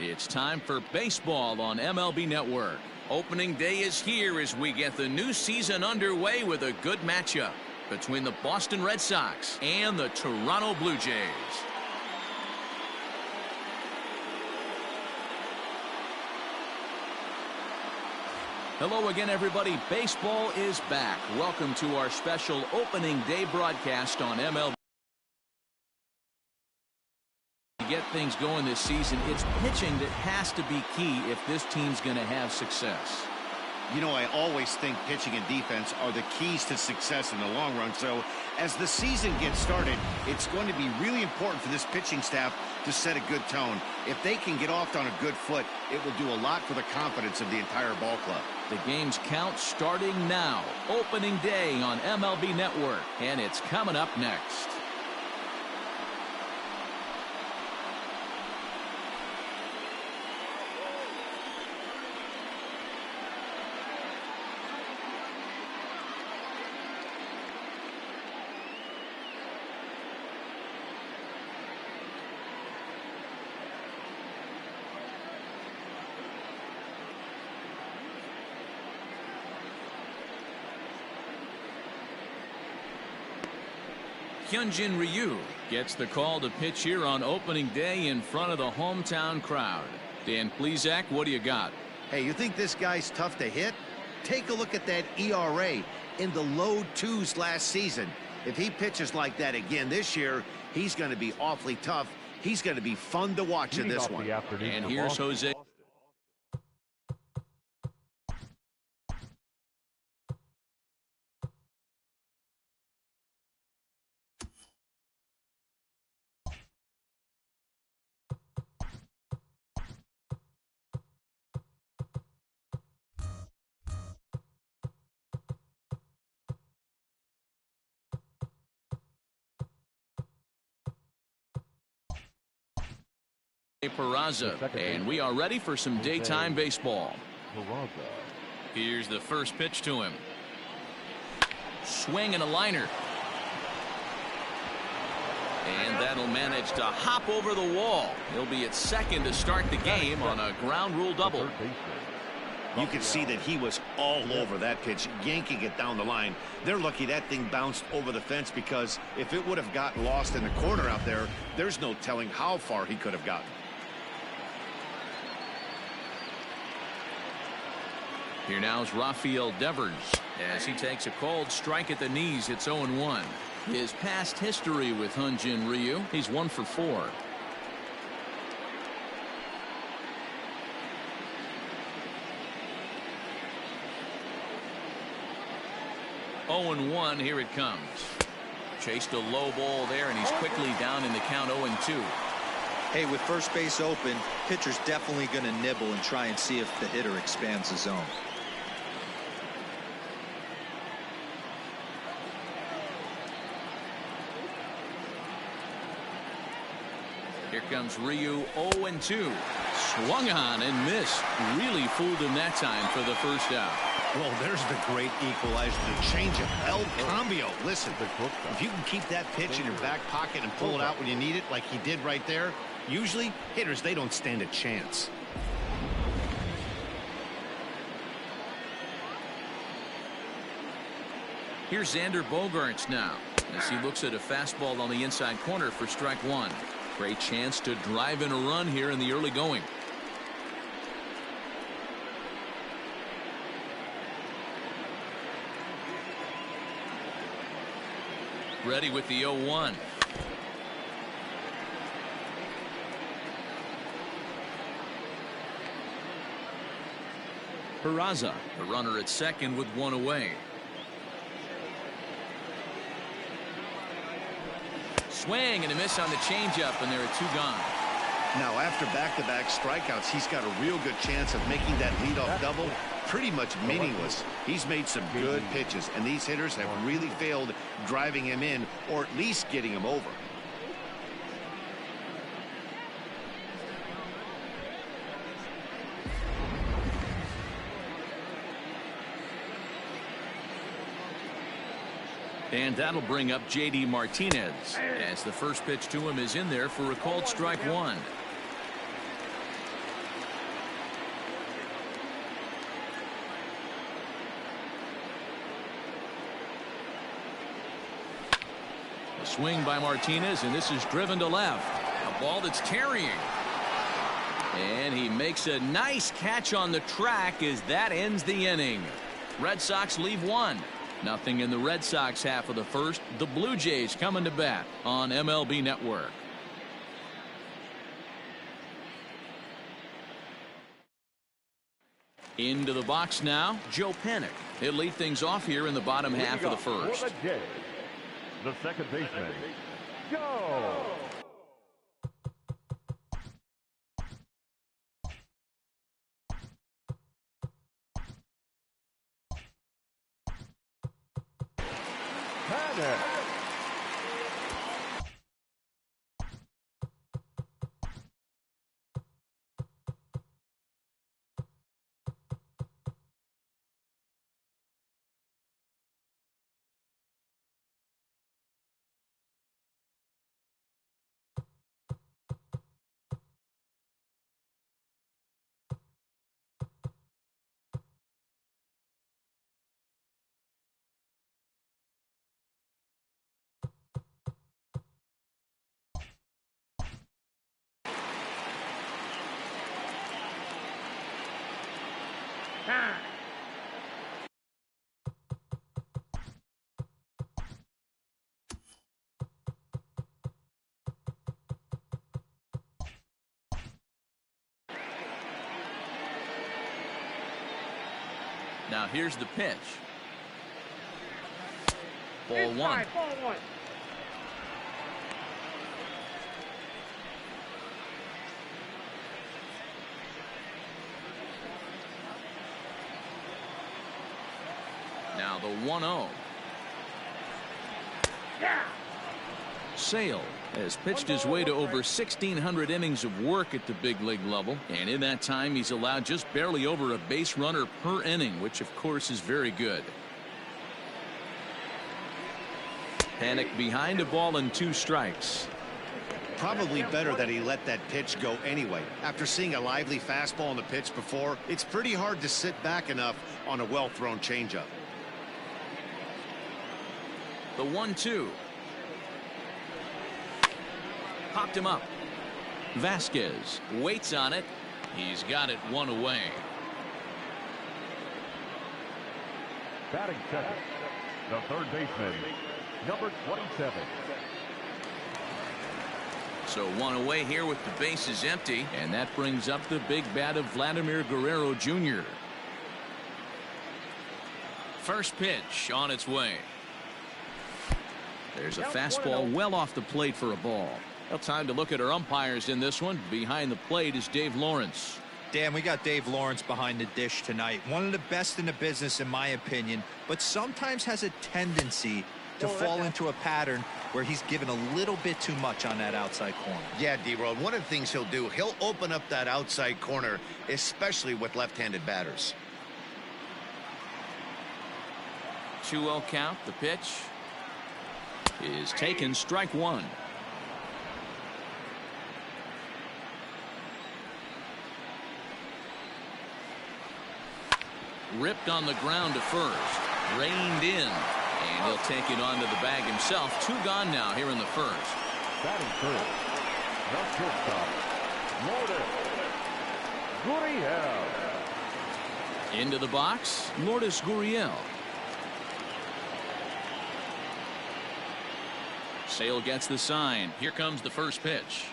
It's time for baseball on MLB Network. Opening day is here as we get the new season underway with a good matchup between the Boston Red Sox and the Toronto Blue Jays. Hello again, everybody. Baseball is back. Welcome to our special opening day broadcast on MLB. To get things going this season, it's pitching that has to be key if this team's going to have success. You know, I always think pitching and defense are the keys to success in the long run. So as the season gets started, it's going to be really important for this pitching staff to set a good tone. If they can get off on a good foot, it will do a lot for the confidence of the entire ball club. The game's count starting now. Opening day on MLB Network, and it's coming up next. Hyunjin Ryu gets the call to pitch here on opening day in front of the hometown crowd. Dan Plesac, what do you got? Hey, you think this guy's tough to hit? Take a look at that ERA in the low 2s last season. If he pitches like that again this year, he's going to be awfully tough. He's going to be fun to watch in this one. And here's Jose. Peraza, and we are ready for some daytime baseball. Here's the first pitch to him. Swing and a liner. And that'll manage to hop over the wall. He'll be at second to start the game on a ground rule double. You can see that he was all over that pitch, yanking it down the line. They're lucky that thing bounced over the fence, because if it would have gotten lost in the corner out there, there's no telling how far he could have gotten. Here now is Rafael Devers as he takes a cold strike at the knees. It's 0-1. His past history with Hyunjin Ryu, he's 1 for 4. Oh and 1. Here it comes. Chased a low ball there, and he's quickly down in the count. 0-2. Hey, with first base open, pitcher's definitely going to nibble and try and see if the hitter expands the zone. Here comes Ryu. 0-2. Swung on and missed. Really fooled him that time for the first out. Well, there's the great equalizer, the changeup, El Cambio. Listen, if you can keep that pitch in your back pocket and pull it out when you need it, like he did right there, usually hitters, they don't stand a chance. Here's Xander Bogaerts now as he looks at a fastball on the inside corner for strike 1. Great chance to drive in a run here in the early going. Ready with the 0-1. Peraza, the runner at second with 1 away. Swing and a miss on the changeup, and there are 2 gone. Now, after back-to-back strikeouts, he's got a real good chance of making that leadoff double pretty much meaningless. He's made some good pitches, and these hitters have really failed driving him in, or at least getting him over. And that'll bring up J.D. Martinez as the first pitch to him is in there for a called strike 1. A swing by Martinez, and this is driven to left. A ball that's carrying. And he makes a nice catch on the track as that ends the inning. Red Sox leave 1-0 in the Red Sox half of the first. The Blue Jays coming to bat on MLB Network. Into the box now, Joe Panik. He'll lead things off here in the bottom half of the first. The second baseman, Joe. Panik. Now here's the pitch. Ball 1. Now the 1-0. Sale has pitched his way to over 1,600 innings of work at the big league level, and in that time he's allowed just barely over a base runner per inning, which of course is very good. Panik behind a ball and 2 strikes. Probably better that he let that pitch go anyway. After seeing a lively fastball on the pitch before, it's pretty hard to sit back enough on a well-thrown changeup. The 1-2. Popped him up. Vasquez waits on it. He's got it 1 away. Batting second, the third baseman, number 27. So 1 away here with the bases empty, and that brings up the big bat of Vladimir Guerrero Jr. First pitch on its way. There's a fastball well off the plate for a ball. Well, time to look at our umpires in this one. Behind the plate is Dave Lawrence. Dan, we got Dave Lawrence behind the dish tonight. One of the best in the business, in my opinion, but sometimes has a tendency to fall into a pattern where he's given a little bit too much on that outside corner. Yeah, D-Road, one of the things he'll do, he'll open up that outside corner, especially with left-handed batters. 2-0 count. The pitch is taken, strike 1. Ripped on the ground to first. Reined in. And he'll take it onto the bag himself. 2 gone now here in the first. Batting third, the shortstop, Lourdes Gurriel. Into the box, Lourdes Gurriel. Sale gets the sign. Here comes the first pitch.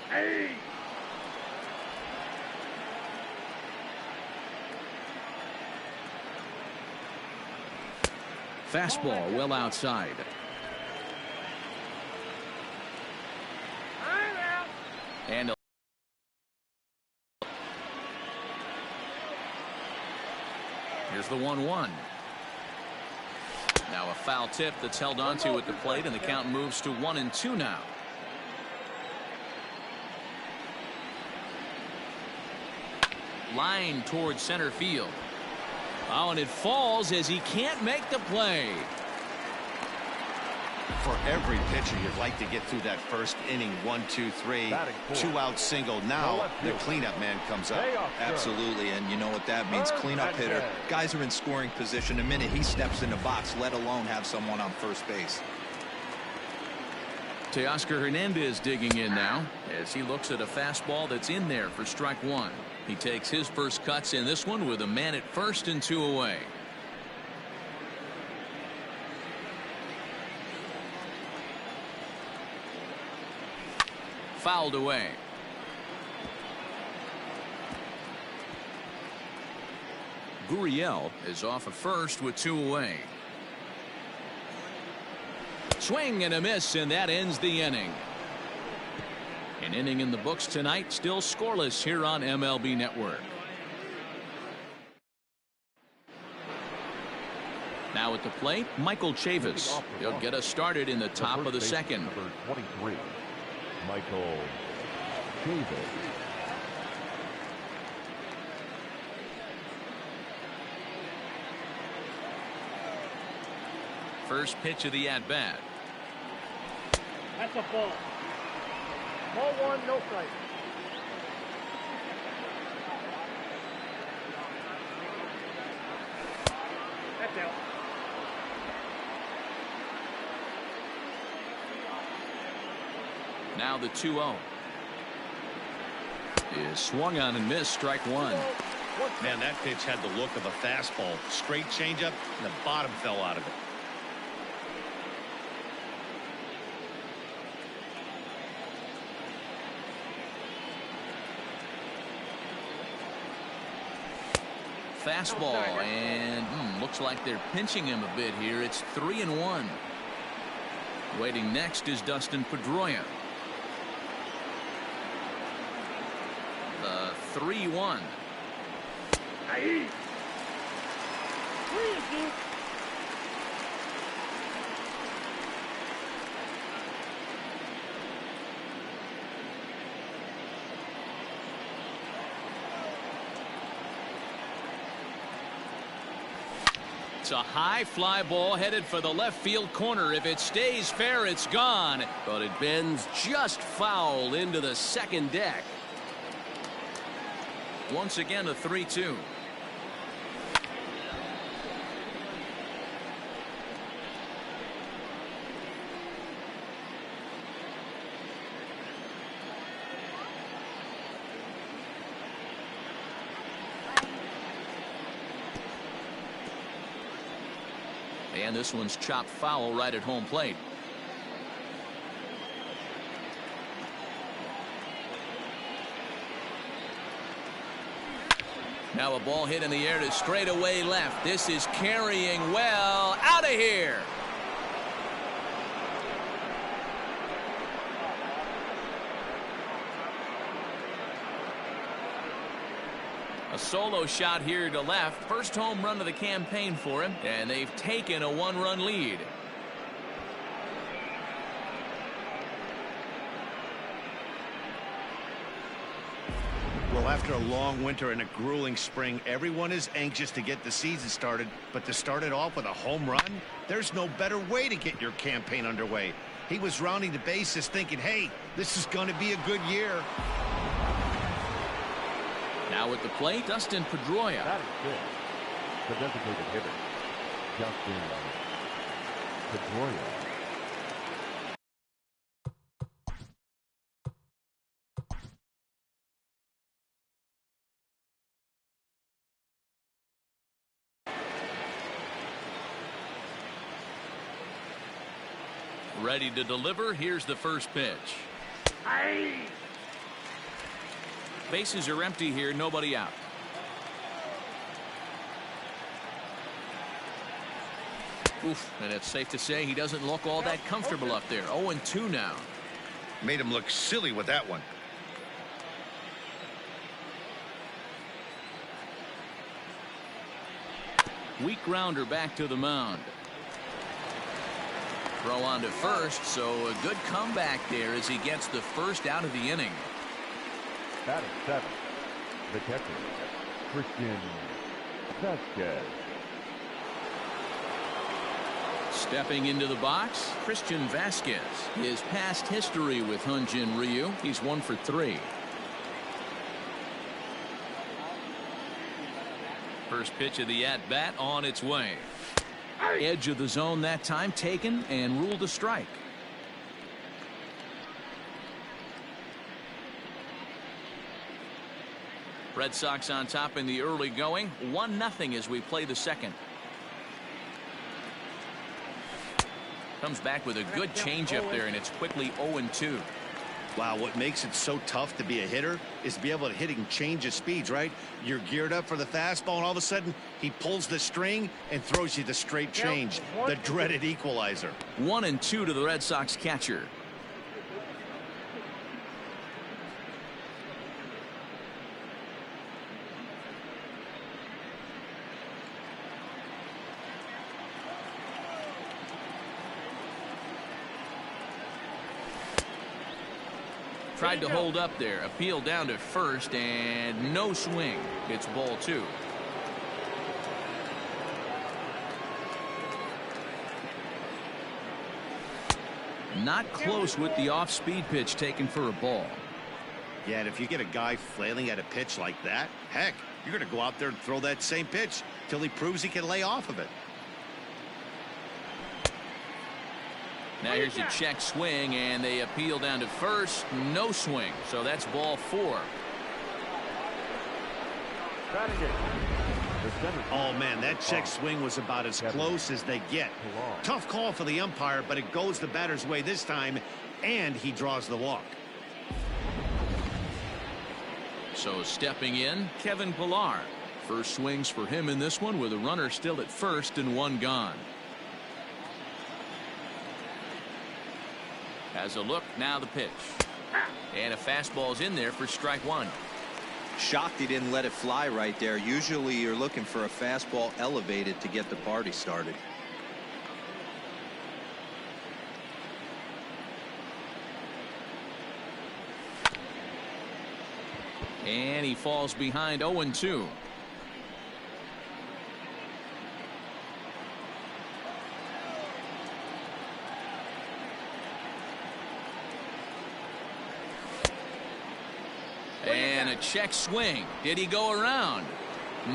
Hey. Fastball well outside. And here's the 1-1. Now a foul tip that's held onto at the plate, and the count moves to 1-2 now. Line towards center field. Oh, and it falls as he can't make the play. For every pitcher, you'd like to get through that first inning. 1, 2, 3, 2-out single. Now the cleanup man comes up. Absolutely, and you know what that means. Cleanup hitter. Guys are in scoring position the minute he steps in the box, let alone have someone on first base. Teoscar Hernandez digging in now as he looks at a fastball that's in there for strike one. He takes his first cuts in this one with a man at first and 2 away. Fouled away. Gurriel is off at first with 2 away. Swing and a miss, and that ends the inning. An inning in the books tonight, still scoreless here on MLB Network. Now at the plate, Michael Chavis. He'll get us started in the top of the second. Number 23, Michael Chavis. First pitch of the at-bat. That's a ball. Ball one, no strike. That's out. Now the 2-0. Is swung on and missed, strike one. Man, that pitch had the look of a fastball. Straight changeup, and the bottom fell out of it. Fastball, and looks like they're pinching him a bit here. It's 3-1. Waiting next is Dustin Pedroia. The 3-1. It's a high fly ball headed for the left field corner. If it stays fair, it's gone. But it bends just foul into the second deck. Once again, a 3-2. And this one's chopped foul right at home plate. Now a ball hit in the air to straightaway left. This is carrying well. Out of here. A solo shot here to left. First home run of the campaign for him, and they've taken a 1-run lead. Well, after a long winter and a grueling spring, everyone is anxious to get the season started, but to start it off with a home run, there's no better way to get your campaign underway. He was rounding the bases thinking, hey, this is going to be a good year. Now at the plate, Dustin Pedroia. That is good. The designated hitter, Dustin Pedroia. Ready to deliver. Here's the first pitch. Bases are empty here, nobody out. Oof, and it's safe to say he doesn't look all that comfortable up there. 0-2 now. Made him look silly with that one. Weak grounder back to the mound. Throw on to first, so a good comeback there as he gets the first out of the inning. Batting seventh, the catcher, Christian Vasquez. Stepping into the box, Christian Vasquez. His past history with Hyunjin Ryu, he's 1 for 3. First pitch of the at-bat on its way. Edge of the zone that time taken and ruled a strike. Red Sox on top in the early going, 1-0 as we play the second. Comes back with a good changeup there, and it's quickly 0-2. Wow, what makes it so tough to be a hitter is to be able to hit and change his speeds, right? You're geared up for the fastball, and all of a sudden, he pulls the string and throws you the straight change, the dreaded equalizer. 1-2 to the Red Sox catcher. Tried to hold up there. Appeal down to first, and no swing. It's ball 2. Not close with the off-speed pitch taken for a ball. Yeah, and if you get a guy flailing at a pitch like that, heck, you're going to go out there and throw that same pitch till he proves he can lay off of it. Now here's a check swing, and they appeal down to first. No swing, so that's ball 4. Oh, man, that check swing was about as close as they get. Tough call for the umpire, but it goes the batter's way this time, and he draws the walk. So stepping in, Kevin Pillar. First swings for him in this one with a runner still at first and 1 gone. Has a look, now the pitch. And a fastball's in there for strike 1. Shocked he didn't let it fly right there. Usually you're looking for a fastball elevated to get the party started. And he falls behind 0-2. And a check swing. Did he go around?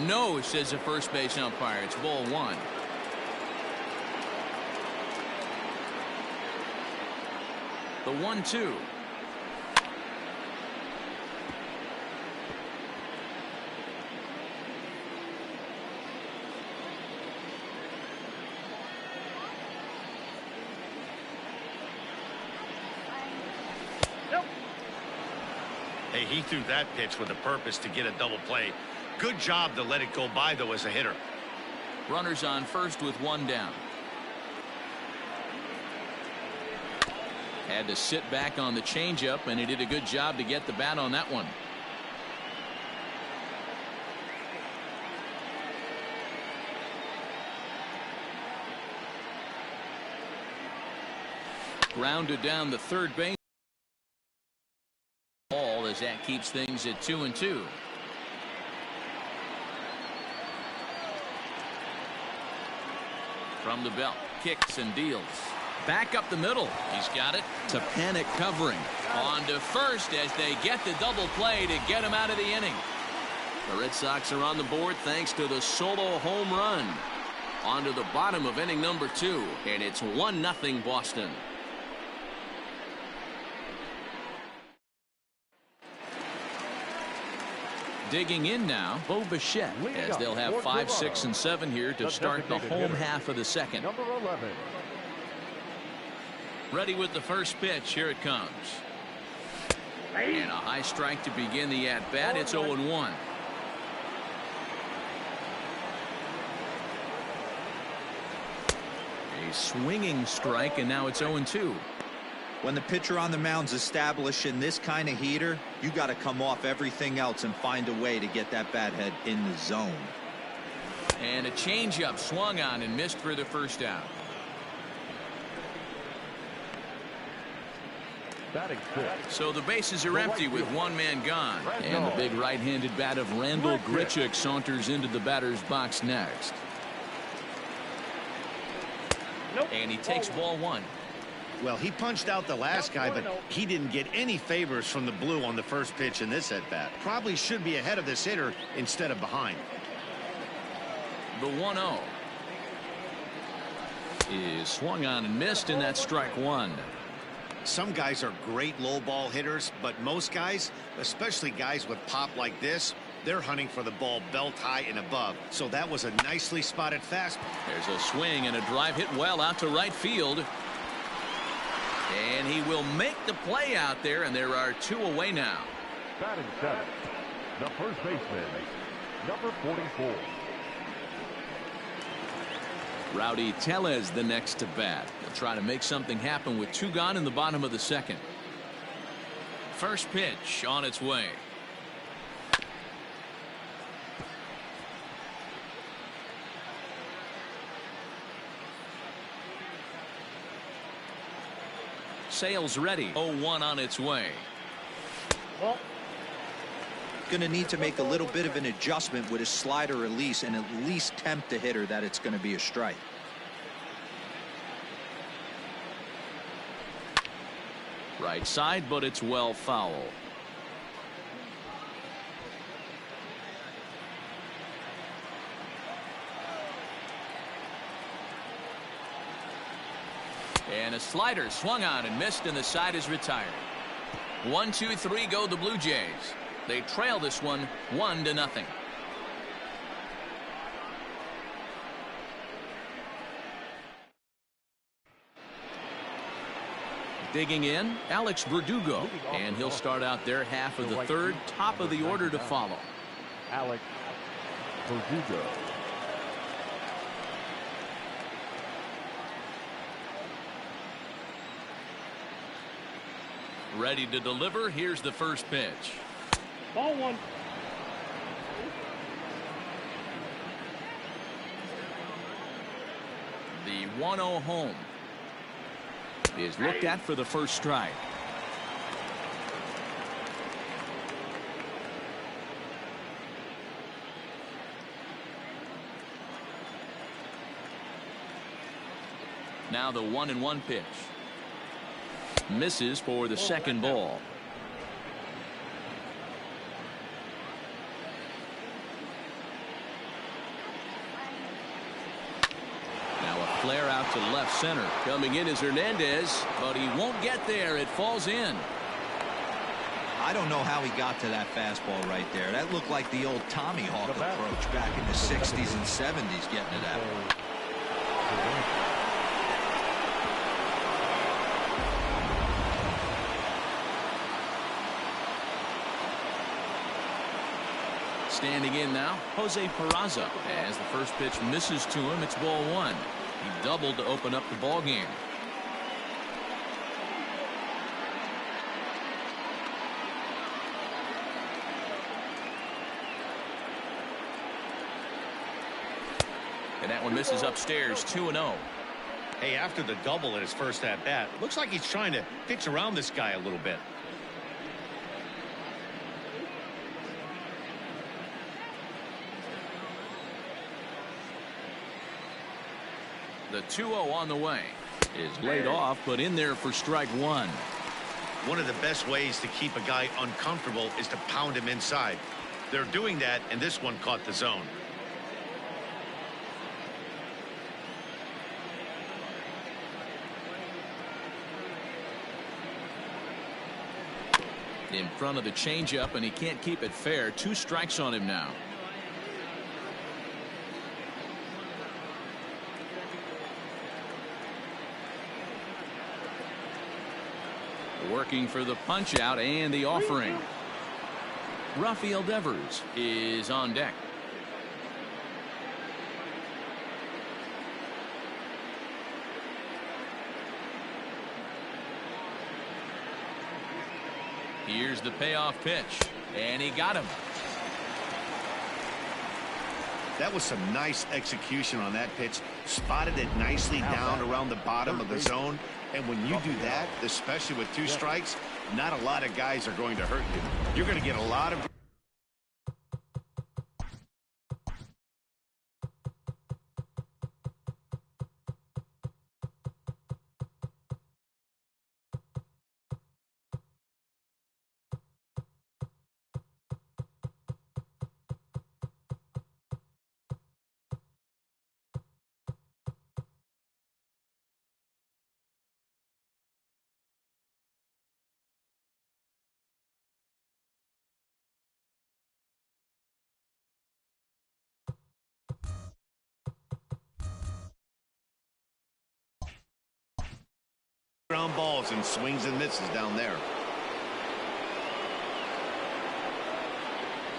No, says the first base umpire. It's ball 1. The 1-2. Hey, he threw that pitch with a purpose to get a double play. Good job to let it go by, though, as a hitter. Runners on first with 1 down. Had to sit back on the changeup, and he did a good job to get the bat on that one. Grounded down the third base. Ball as that keeps things at 2-2. From the belt, kicks and deals. Back up the middle. He's got it to panic covering. On to first as they get the double play to get him out of the inning. The Red Sox are on the board thanks to the solo home run. On to the bottom of inning number 2, and it's 1-0 Boston. Digging in now, Bo Bichette, as they'll have 5, 6, and 7 here to start the home half of the second. Number 11. Ready with the first pitch. Here it comes. And a high strike to begin the at-bat. It's 0-1. A swinging strike, and now it's 0-2. When the pitcher on the mound's established in this kind of heater, you got to come off everything else and find a way to get that bat head in the zone. And a changeup swung on and missed for the first out. So the bases are empty with 1 man gone. And the big right-handed bat of Randal Grichuk saunters into the batter's box next. And he takes ball 1. Well, he punched out the last guy, but he didn't get any favors from the blue on the first pitch in this at-bat. Probably should be ahead of this hitter instead of behind. The 1-0 is swung on and missed, and that's strike 1. Some guys are great low ball hitters, but most guys, especially guys with pop like this, They're hunting for the ball belt high and above. So that was a nicely spotted fastball. There's a swing and a drive hit well out to right field. And he will make the play out there, and there are 2 away now. Batting 7th, the first baseman, number 44. Rowdy Tellez the next to bat. He'll try to make something happen with 2 gone in the bottom of the 2nd. First pitch on its way. Sales ready. 0-1 on its way. Well, Going to need to make a little bit of an adjustment with his slider release and at least tempt the hitter that it's going to be a strike. Right side, but it's well foul. And a slider swung on and missed, and the side is retired. 1, 2, 3 go the Blue Jays. They trail this one 1-0. Digging in, Alex Verdugo, and he'll start out their half of the 3rd, top of the order to follow. Alex Verdugo. Ready to deliver. Here's the first pitch. ball 1. The 1-0 home is looked at for the first strike. Now the 1-1 pitch. Misses for the second ball. Now a flare out to left center. Coming in is Hernandez, but he won't get there. It falls in. I don't know how he got to that fastball right there. That looked like the old Tommy Hawk approach back in the 60s and 70s, getting it out. Standing in now, Jose Peraza. As the first pitch misses to him, it's ball 1. He doubled to open up the ball game. And that one misses upstairs, 2-0. Hey, after the double at his first at bat, looks like he's trying to pitch around this guy a little bit. The 2-0 on the way is laid off, but in there for strike 1. One of the best ways to keep a guy uncomfortable is to pound him inside. They're doing that, and this one caught the zone. In front of the changeup, and he can't keep it fair. 2 strikes on him now. Working for the punch out and the offering. Rafael Devers is on deck. Here's the payoff pitch, and he got him. That was some nice execution on that pitch. Spotted it nicely down around the bottom of the zone. And when you do that, especially with 2 strikes, not a lot of guys are going to hurt you. You're going to get a lot of Ground balls and swings and misses down there.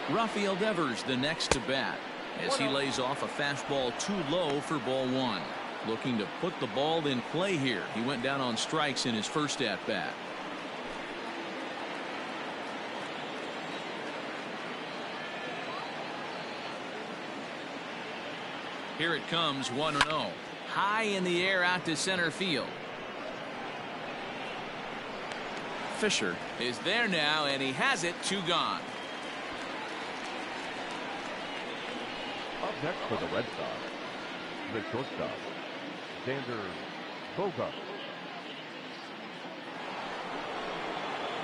Rafael Devers the next to bat as he lays off a fastball too low for ball one. Looking to put the ball in play here. He went down on strikes in his first at bat. Here it comes, 1-0. High in the air out to center field. Fisher is there now, and he has it, 2 gone. Up next for the Red Sox, the shortstop, Xander Bogaerts.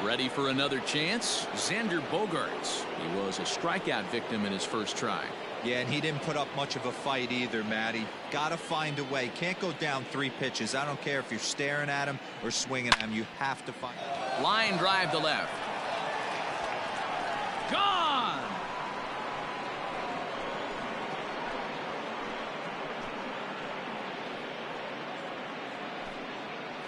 Ready for another chance? Xander Bogaerts. He was a strikeout victim in his first try. Yeah, and he didn't put up much of a fight either, Matty. Got to find a way. Can't go down 3 pitches. I don't care if you're staring at him or swinging at him. You have to find. Line drive to left. Gone!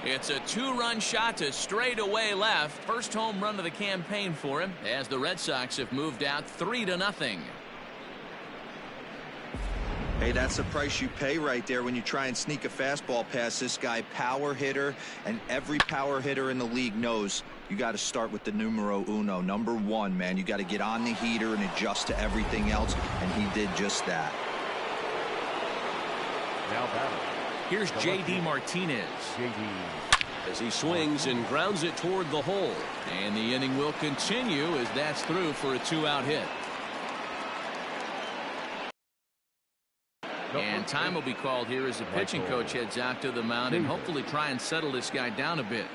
It's a 2-run shot to straightaway left. First home run of the campaign for him as the Red Sox have moved out 3-0. Hey, that's the price you pay right there when you try and sneak a fastball past this guy. Power hitter, and every power hitter in the league knows you got to start with the numero uno, number 1, man. You got to get on the heater and adjust to everything else, and he did just that. Now batting. Here's J.D. Martinez. J.D. as he swings and grounds it toward the hole. And the inning will continue as that's through for a 2-out hit. And time will be called here as the pitching coach heads out to the mound and hopefully try and settle this guy down a bit.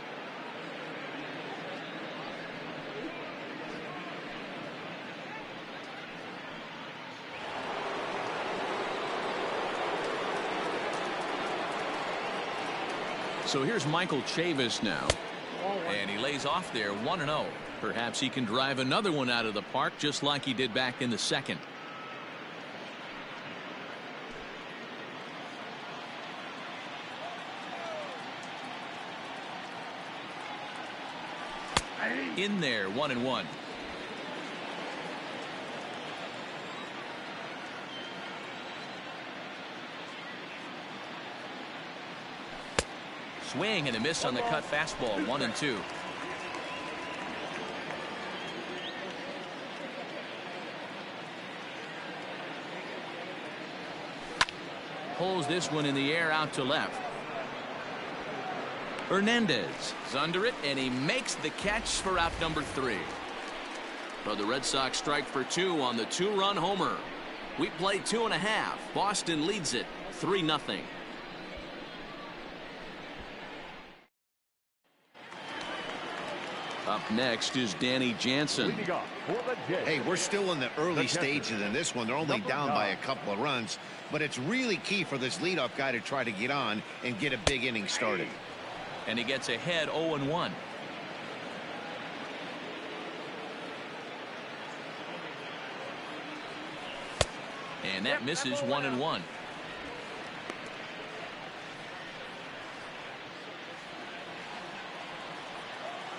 So here's Michael Chavis now. And he lays off there 1-0. Perhaps he can drive another one out of the park just like he did back in the second. In there, 1-1. Swing and a miss on the cut fastball, 1-2. Pulls this one in the air out to left. Hernandez is under it, and he makes the catch for out number 3. But the Red Sox strike for 2 on the 2-run homer. We play 2.5. Boston leads it 3-0. Up next is Danny Jansen. Hey, we're still in the early stages in this one. They're only down by a couple of runs, but it's really key for this leadoff guy to try to get on and get a big inning started. And he gets ahead 0-1. And that misses 1-1.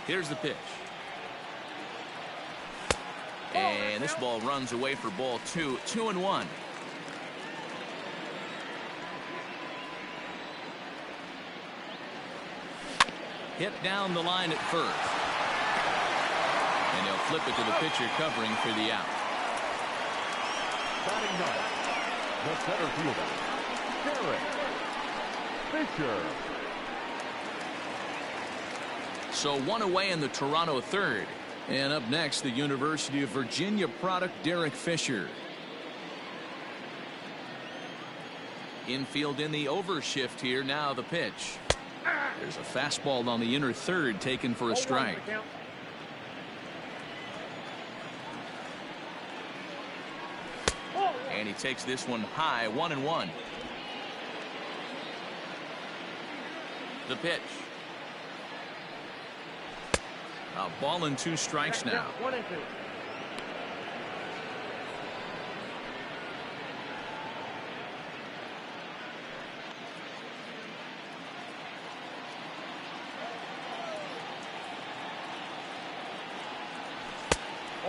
Here's the pitch. And this ball runs away for ball 2. 2-1. Hit down the line at first. And he'll flip it to the pitcher covering for the out. Batting ninth, the center fielder, Derek Fisher. So 1 away in the Toronto third. And up next, the University of Virginia product, Derek Fisher. Infield in the overshift here. Now the pitch. There's a fastball on the inner third taken for a strike. And he takes this one high, 1-1. The pitch. A ball and 2 strikes now. 1-2.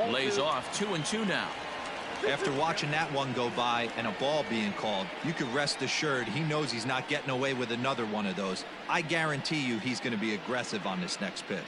Lays off 2-2 now. After watching that one go by and a ball being called, you can rest assured he knows he's not getting away with another one of those. I guarantee you he's going to be aggressive on this next pitch.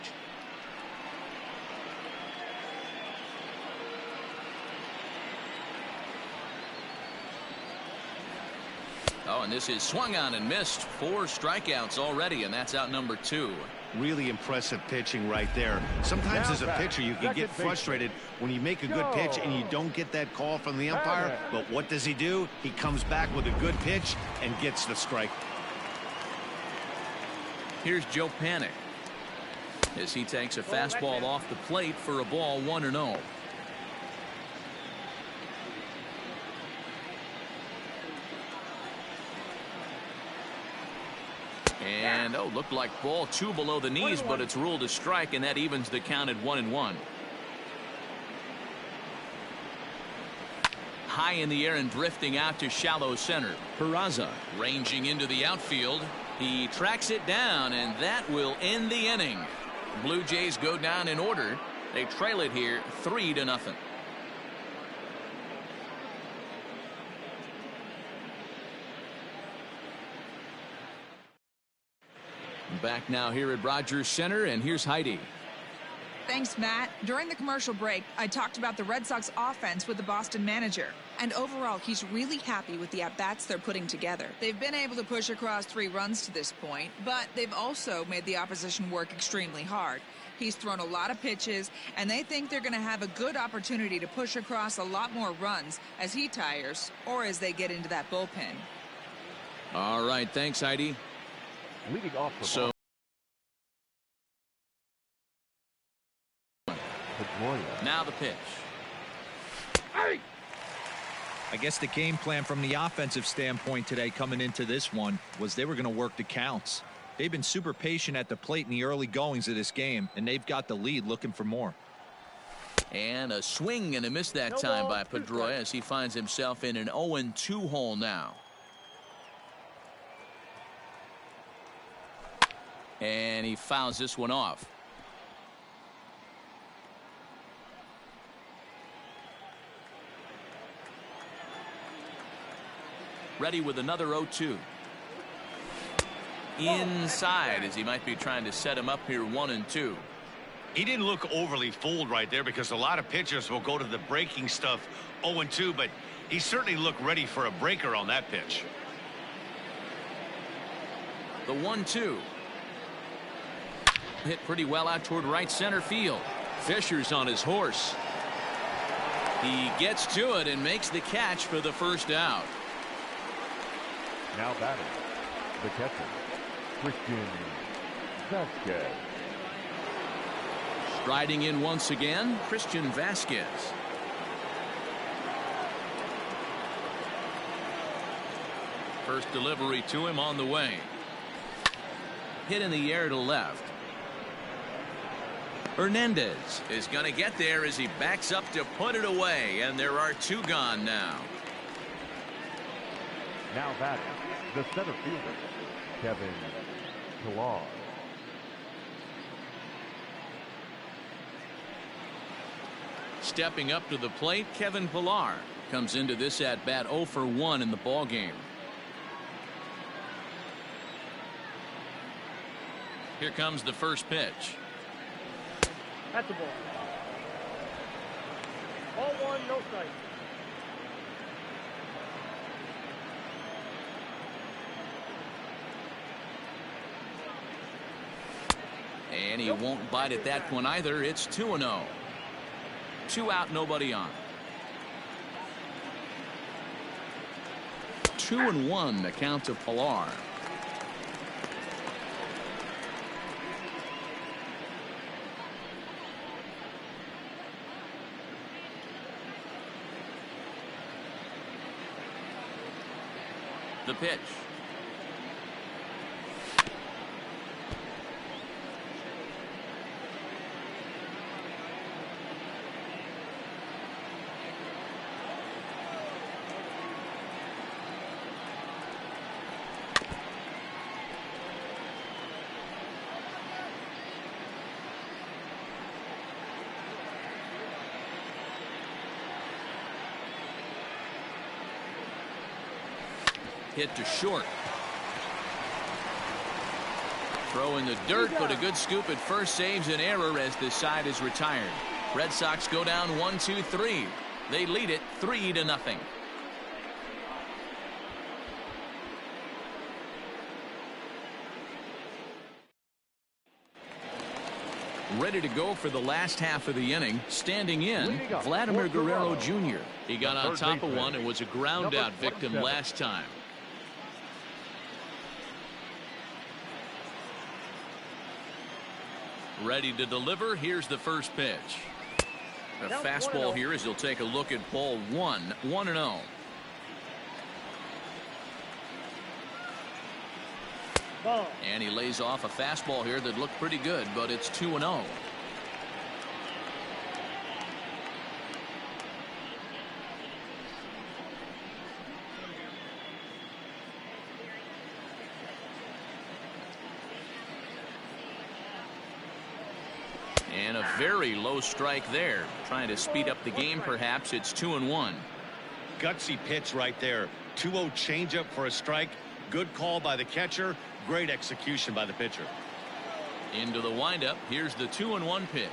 Oh, and this is swung on and missed. 4 strikeouts already, and that's out number 2. Really impressive pitching right there. Sometimes as a pitcher you can get frustrated when you make a good pitch and you don't get that call from the umpire. But what does he do? He comes back with a good pitch and gets the strike. Here's Joe Panik as he takes a fastball off the plate for a ball, 1-0. And looked like ball 2 below the knees, but it's ruled a strike, and that evens the count at 1-1. High in the air and drifting out to shallow center. Peraza ranging into the outfield. He tracks it down, and that will end the inning. Blue Jays go down in order. They trail it here 3-0. Back now here at Rogers Center, and here's Heidi. Thanks, Matt. During the commercial break, I talked about the Red Sox offense with the Boston manager. And overall, he's really happy with the at-bats they're putting together. They've been able to push across 3 runs to this point, but they've also made the opposition work extremely hard. He's thrown a lot of pitches, and they think they're going to have a good opportunity to push across a lot more runs as he tires or as they get into that bullpen. All right, thanks, Heidi. Leading off the So now the pitch. I guess the game plan from the offensive standpoint today coming into this one was they were going to work the counts. They've been super patient at the plate in the early goings of this game, and they've got the lead looking for more. And a swing and a miss that time by Pedroia as he finds himself in an 0-2 hole now. And he fouls this one off. Ready with another 0-2. Inside as he might be trying to set him up here 1-2. He didn't look overly fooled right there because a lot of pitchers will go to the breaking stuff 0-2, but he certainly looked ready for a breaker on that pitch. The 1-2. Hit pretty well out toward right center field. Fisher's on his horse. He gets to it and makes the catch for the first out. Now batting, the catcher, Christian Vasquez. Striding in once again, Christian Vasquez. First delivery to him on the way. Hit in the air to left. Hernandez is going to get there as he backs up to put it away, and there are 2 gone now. Now batting, the center fielder, Kevin Pillar. Stepping up to the plate, Kevin Pillar comes into this at bat 0 for 1 in the ball game. Here comes the first pitch. That's the ball. Ball 1, no strike. And he won't bite at that one either. It's 2-0. 2 out, nobody on. 2-1 the count to Pillar. The pitch. hit to short. Throw in the dirt, but a good scoop at first saves an error as this side is retired. Red Sox go down 1-2-3. They lead it 3-0. Ready to go for the last half of the inning. Standing in, Vladimir Guerrero Jr. He got on top of one and was a ground out victim last time. Ready to deliver. Here's the first pitch. A fastball here as he'll take a look at ball 1, 1-0. And he lays off a fastball here that looked pretty good, but it's 2-0. And a very low strike there. Trying to speed up the game, perhaps. It's 2-1. Gutsy pitch right there. 2-0 changeup for a strike. Good call by the catcher. Great execution by the pitcher. Into the windup. Here's the 2-1 pitch.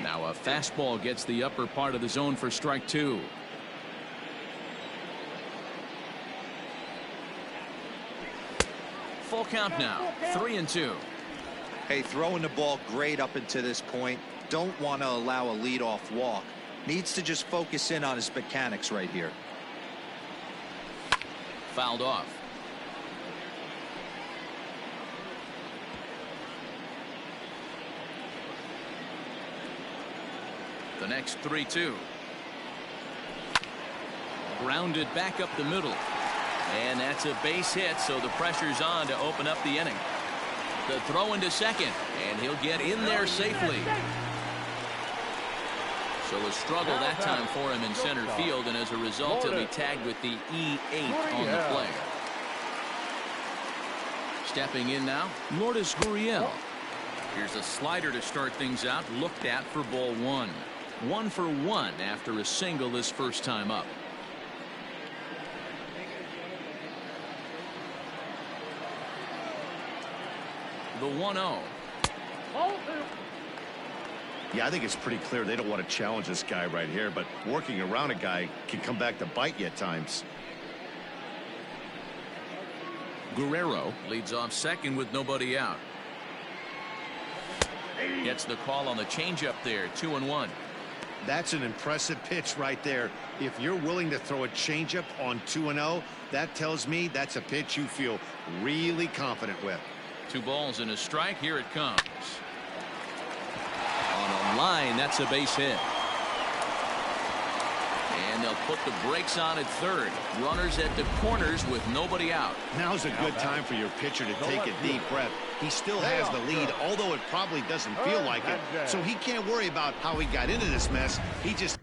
Now a fastball gets the upper part of the zone for strike 2. Full count now. 3-2. Hey, throwing the ball great up until this point. Don't want to allow a leadoff walk. Needs to just focus in on his mechanics right here. Fouled off. The next 3-2. Grounded back up the middle. And that's a base hit, so the pressure's on to open up the inning. The throw into second, and he'll get in there safely. So a struggle that time for him in center field, and as a result, he'll be tagged with the E8 on the play. Stepping in now, Lourdes Gurriel. Here's a slider to start things out, looked at for ball 1. 1 for 1 after a single this first time up. The 1-0. Yeah, I think it's pretty clear they don't want to challenge this guy right here, but working around a guy can come back to bite you at times. Guerrero leads off second with nobody out. Gets the call on the changeup there. 2-1. That's an impressive pitch right there. If you're willing to throw a changeup on 2-0, that tells me that's a pitch you feel really confident with. 2 balls and a strike. Here it comes. On a line, that's a base hit. And they'll put the brakes on at third. Runners at the corners with nobody out. Now's a good time for your pitcher to take a deep breath. He still has the lead, although it probably doesn't feel like it. So he can't worry about how he got into this mess. He just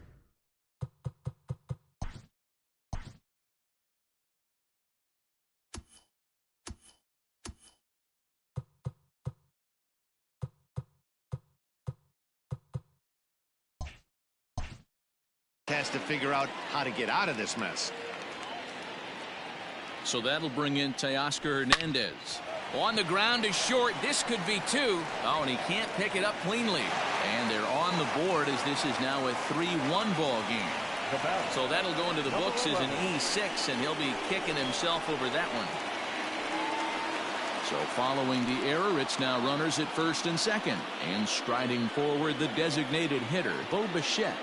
has to figure out how to get out of this mess. So that'll bring in Teoscar Hernandez. On the ground is short. This could be 2. Oh, and he can't pick it up cleanly. And they're on the board as this is now a 3-1 ball game. So that'll go into the books as an E6, and he'll be kicking himself over that one. So following the error, it's now runners at first and second. And striding forward, the designated hitter, Bo Bichette.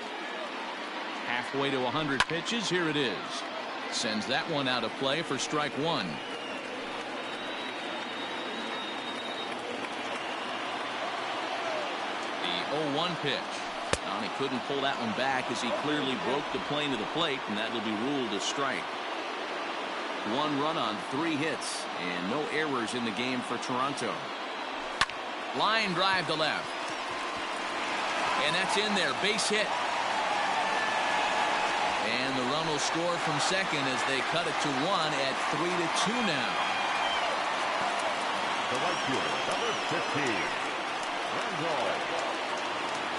Halfway to 100 pitches. Here it is. Sends that one out of play for strike 1. The 0-1 pitch. Oh, he couldn't pull that one back as he clearly broke the plane to the plate, and that will be ruled a strike. 1 run on 3 hits, and no errors in the game for Toronto. Line drive to left. And that's in there. Base hit. And the run will score from second as they cut it to 1 at 3-2 now. The right fielder, number 15, Randal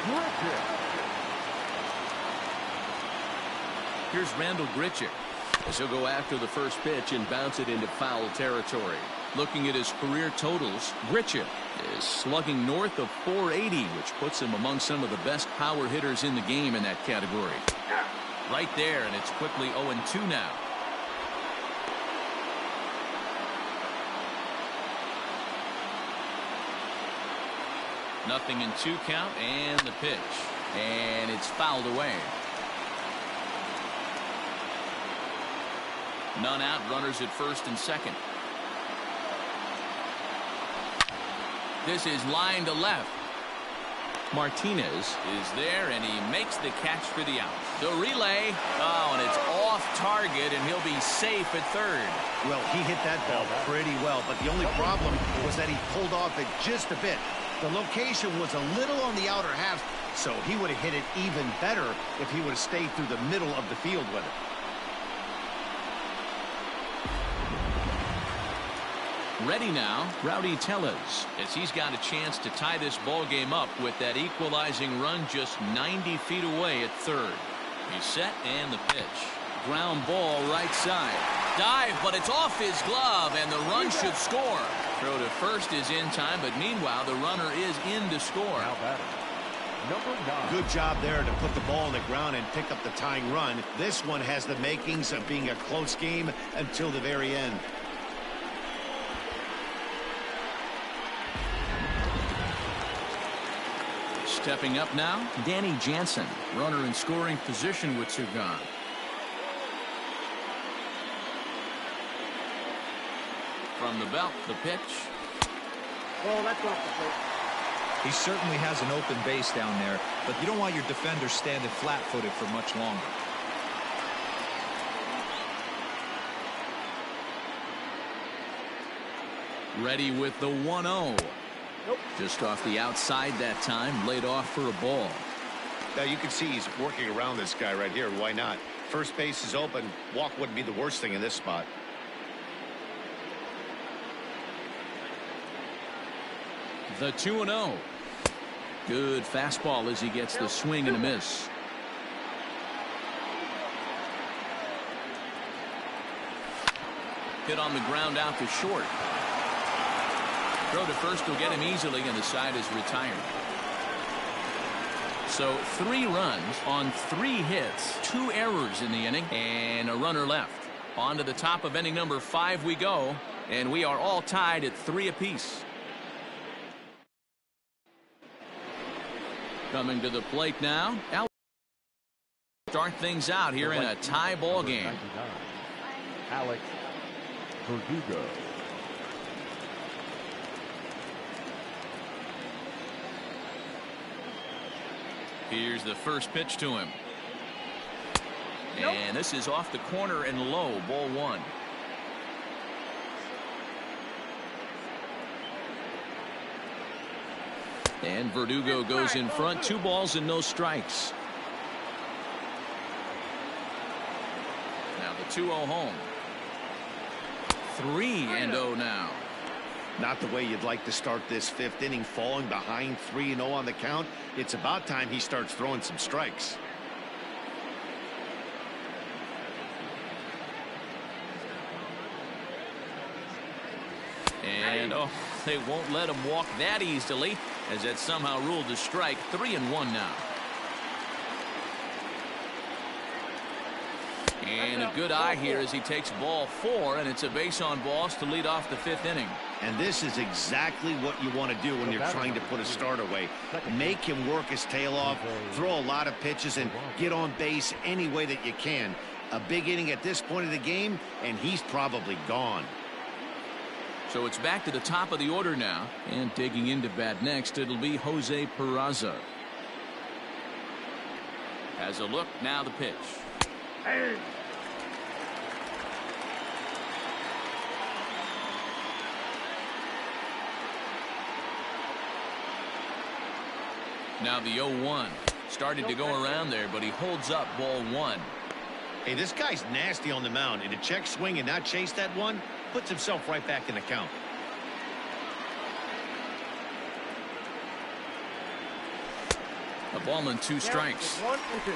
Grichuk. Here's Randal Grichuk. As he'll go after the first pitch and bounce it into foul territory. Looking at his career totals, Grichuk is slugging north of .480, which puts him among some of the best power hitters in the game in that category. Right there, and it's quickly 0-2 now. Nothing in 2 count, and the pitch. And it's fouled away. None out, runners at first and second. This is line to left. Martinez is there, and he makes the catch for the out. The relay, and it's off target, and he'll be safe at third. Well, he hit that ball pretty well, but the only problem was that he pulled off it just a bit. The location was a little on the outer half, so he would have hit it even better if he would have stayed through the middle of the field with it. Ready now, Rowdy Tellez, as he's got a chance to tie this ball game up with that equalizing run just 90 feet away at third. He's set, and the pitch. Ground ball right side. Dive, but it's off his glove, and the run should score. Throw to first is in time, but meanwhile the runner is in to score. Number 9. Good job there to put the ball on the ground and pick up the tying run. This one has the makings of being a close game until the very end. Stepping up now, Danny Jansen, runner in scoring position with Sagan. From the belt, the pitch. Oh, that's off the plate. He certainly has an open base down there, but you don't want your defender standing flat-footed for much longer. Ready with the 1-0. Nope. Just off the outside that time, laid off for a ball. Now you can see he's working around this guy right here. Why not? First base is open. Walk wouldn't be the worst thing in this spot. The 2-0. Good fastball as he gets the swing and a miss. Hit on the ground out to short. Throw to first will get him easily, and the side is retired. So 3 runs on 3 hits, 2 errors in the inning, and a runner left. On to the top of inning number 5 we go, and we are all tied at 3 apiece. Coming to the plate now. Start things out here in a tie ball game. Alex Verdugo. Here's the first pitch to him. And this is off the corner and low, ball 1. And Verdugo goes in front, 2 balls and no strikes. Now the 2-0 home. 3-0 now. Not the way you'd like to start this 5th inning, falling behind 3-0 on the count. It's about time he starts throwing some strikes. And they won't let him walk that easily, as that somehow ruled a strike. 3-1 now. And a good eye here as he takes ball 4, and it's a base on balls to lead off the 5th inning. And this is exactly what you want to do when you're trying to put a start away. Make him work his tail off, throw a lot of pitches, and get on base any way that you can. A big inning at this point of the game, and he's probably gone. So it's back to the top of the order now, and digging into bat next, it'll be Jose Peraza. Has a look, now the pitch. Hey. Now the 0-1. Started to go around there, but he holds up ball 1. Hey, this guy's nasty on the mound, and to check swing and not chase that one puts himself right back in the count. A ball and 2 strikes. 1 and 2.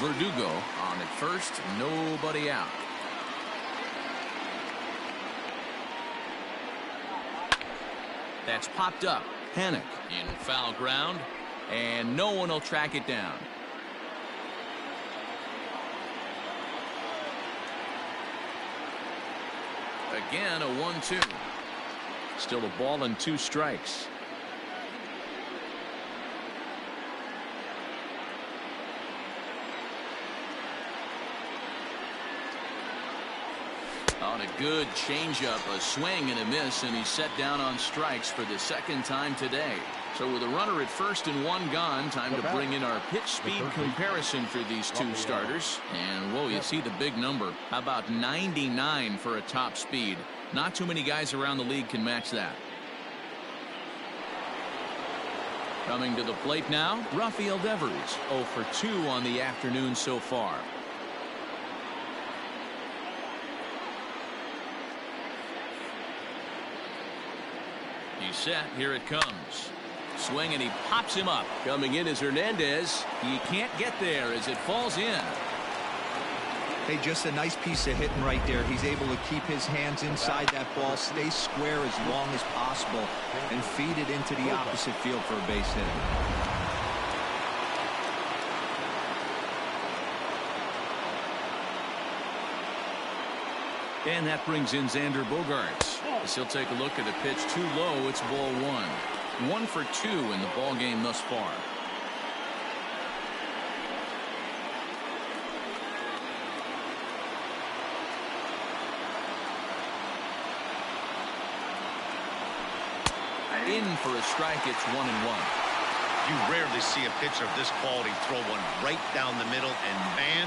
Verdugo on at first, nobody out. That's popped up. Panik in foul ground, and no one will track it down. Again, a 1-2. Still a ball and 2 strikes. On a good changeup, a swing and a miss, and he's set down on strikes for the 2nd time today. So with a runner at first and 1 gone, time to bring in our pitch speed comparison for these 2 starters. And whoa, you see the big number. How about 99 for a top speed? Not too many guys around the league can match that. Coming to the plate now, Rafael Devers, 0 for 2 on the afternoon so far. He's set. Here it comes. Swing, and he pops him up. Coming in is Hernandez. He can't get there as it falls in. Hey, just a nice piece of hitting right there. He's able to keep his hands inside that ball, stay square as long as possible, and feed it into the opposite field for a base hit. And that brings in Xander Bogaerts. As he'll take a look at a pitch too low. It's ball 1. 1 for 2 in the ball game thus far. In for a strike. It's 1-1. You rarely see a pitcher of this quality throw one right down the middle, and man,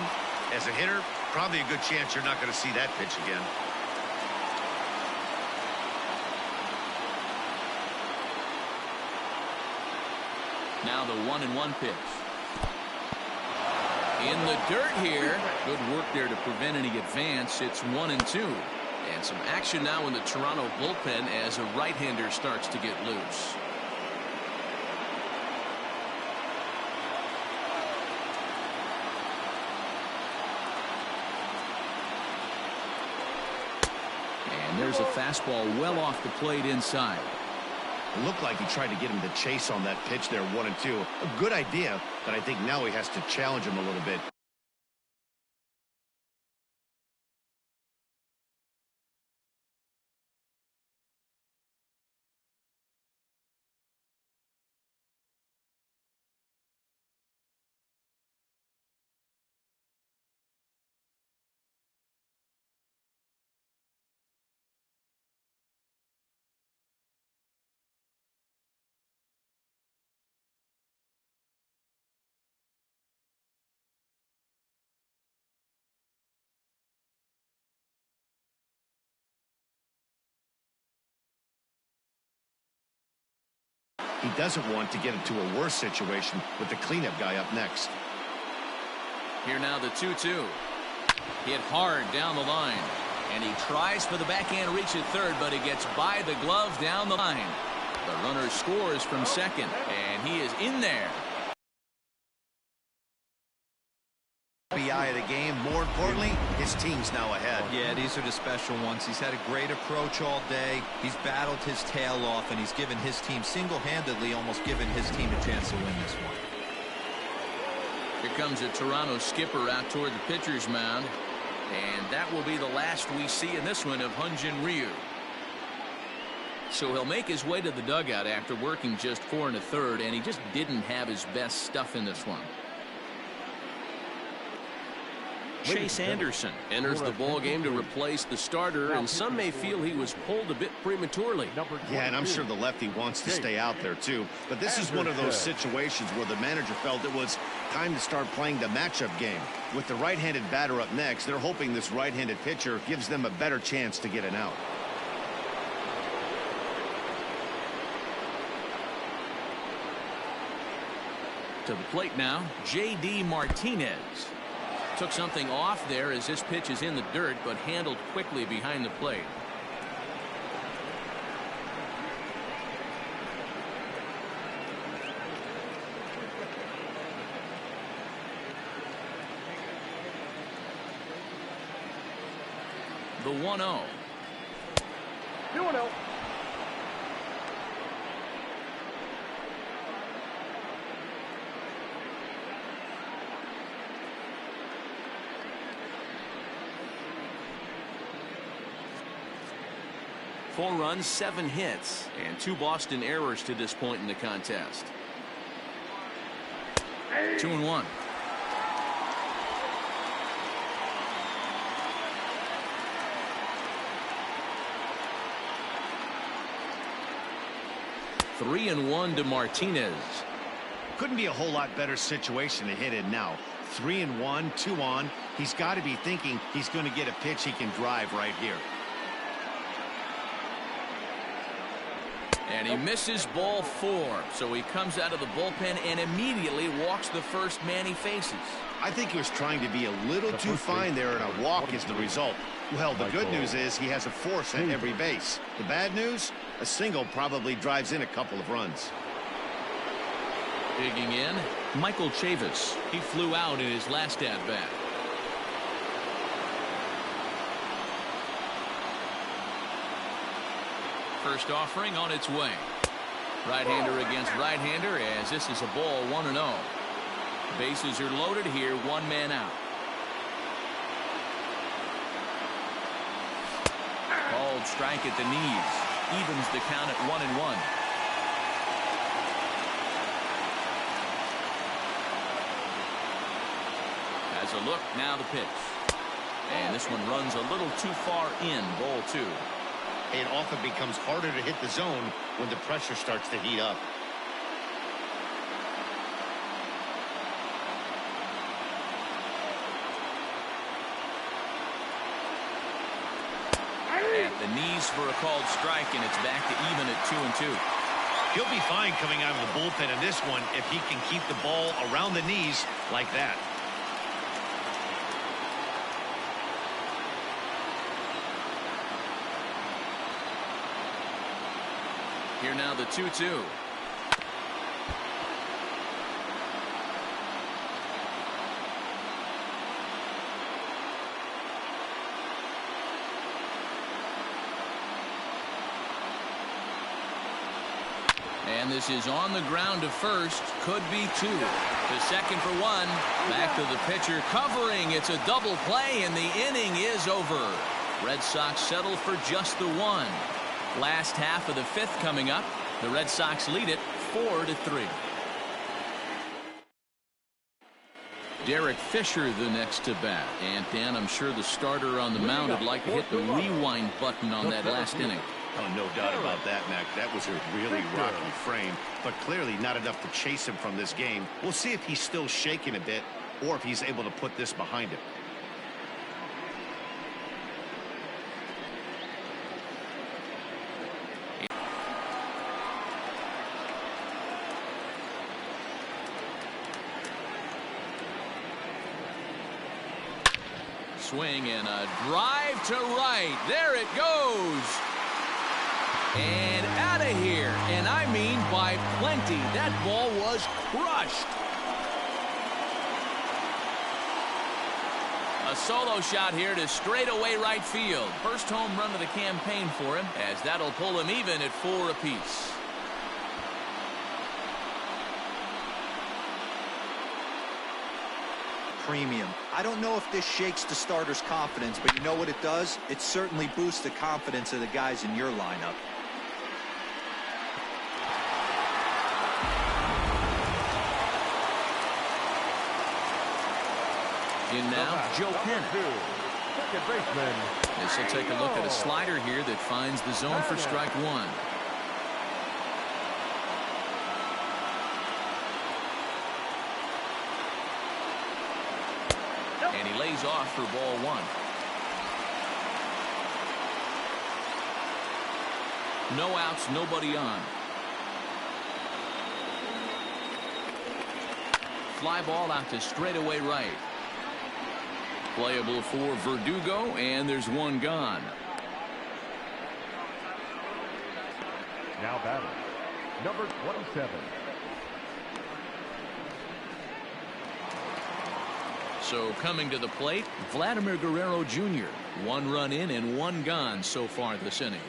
as a hitter, probably a good chance you're not going to see that pitch again. Now the 1-1 pitch. In the dirt here. Good work there to prevent any advance. It's 1-2. And some action now in the Toronto bullpen as a right-hander starts to get loose. And there's a fastball well off the plate inside. It looked like he tried to get him to chase on that pitch there, 1-2. A good idea, but I think now he has to challenge him a little bit. He doesn't want to get into a worse situation with the cleanup guy up next. Here now the 2-2. Hit hard down the line. And he tries for the backhand reach at third, but he gets by the glove down the line. The runner scores from second, and he is in there. Eye of the game. More importantly, his team's now ahead. Yeah, these are the special ones. He's had a great approach all day. He's battled his tail off, and he's given his team single-handedly, almost given his team a chance to win this one. Here comes a Toronto skipper out toward the pitcher's mound, and that will be the last we see in this one of Hyun-Jin Ryu. So he'll make his way to the dugout after working just 4 1/3, and he just didn't have his best stuff in this one. Chase Anderson enters the ball game to replace the starter, and some may feel he was pulled a bit prematurely. Yeah, and I'm sure the lefty wants to stay out there too. But this is one of those situations where the manager felt it was time to start playing the matchup game. With the right-handed batter up next, they're hoping this right-handed pitcher gives them a better chance to get an out. To the plate now, J.D. Martinez. Took something off there as this pitch is in the dirt, but handled quickly behind the plate. the 1-0. 2-0. Four runs, 7 hits, and 2 Boston errors to this point in the contest. 2-1. Three and 1 to Martinez. Couldn't be a whole lot better situation to hit in now. 3-1, 2 on. He's got to be thinking he's going to get a pitch he can drive right here. And he misses ball 4, so he comes out of the bullpen and immediately walks the first man he faces. I think he was trying to be a little too fine there, and a walk is the result. Well, the good news is he has a force at every base. The bad news, a single probably drives in a couple of runs. Digging in, Michael Chavis. He flew out in his last at-bat. First offering on its way. Right-hander against right-hander, as this is a ball 1-0. Bases are loaded here, 1 man out. Called strike at the knees. Evens the count at 1-1. Has a look, now the pitch. And this one runs a little too far in, ball 2. It often becomes harder to hit the zone when the pressure starts to heat up. At the knees for a called strike, and it's back to even at 2-2. He'll be fine coming out of the bullpen in this one if he can keep the ball around the knees like that. Here now the 2-2. And this is on the ground to first. Could be 2. To second for 1. Back to the pitcher covering. It's a double play, and the inning is over. Red Sox settle for just the 1. Last half of the 5th coming up. The Red Sox lead it 4-3. Derek Fisher the next to bat. And Dan, I'm sure the starter on the mound would like to hit the rewind button on that last inning. Oh, no doubt about that, Mac. That was a really rocky frame, but clearly not enough to chase him from this game. We'll see if he's still shaking a bit or if he's able to put this behind him. Swing and a drive to right. There it goes. And out of here. And I mean by plenty. That ball was crushed. A solo shot here to straightaway right field. First home run of the campaign for him, as that'll pull him even at 4 apiece. Premium. I don't know if this shakes the starter's confidence, but you know what it does? It certainly boosts the confidence of the guys in your lineup. In now, Joe Pena. Second baseman. This will take a look at a slider here that finds the zone for strike 1. And he lays off for ball 1. No outs, nobody on. Fly ball out to straightaway right. Playable for Verdugo, and there's 1 gone. Now batting, number 27. So coming to the plate, Vladimir Guerrero Jr. 1 run in and 1 gone so far this inning.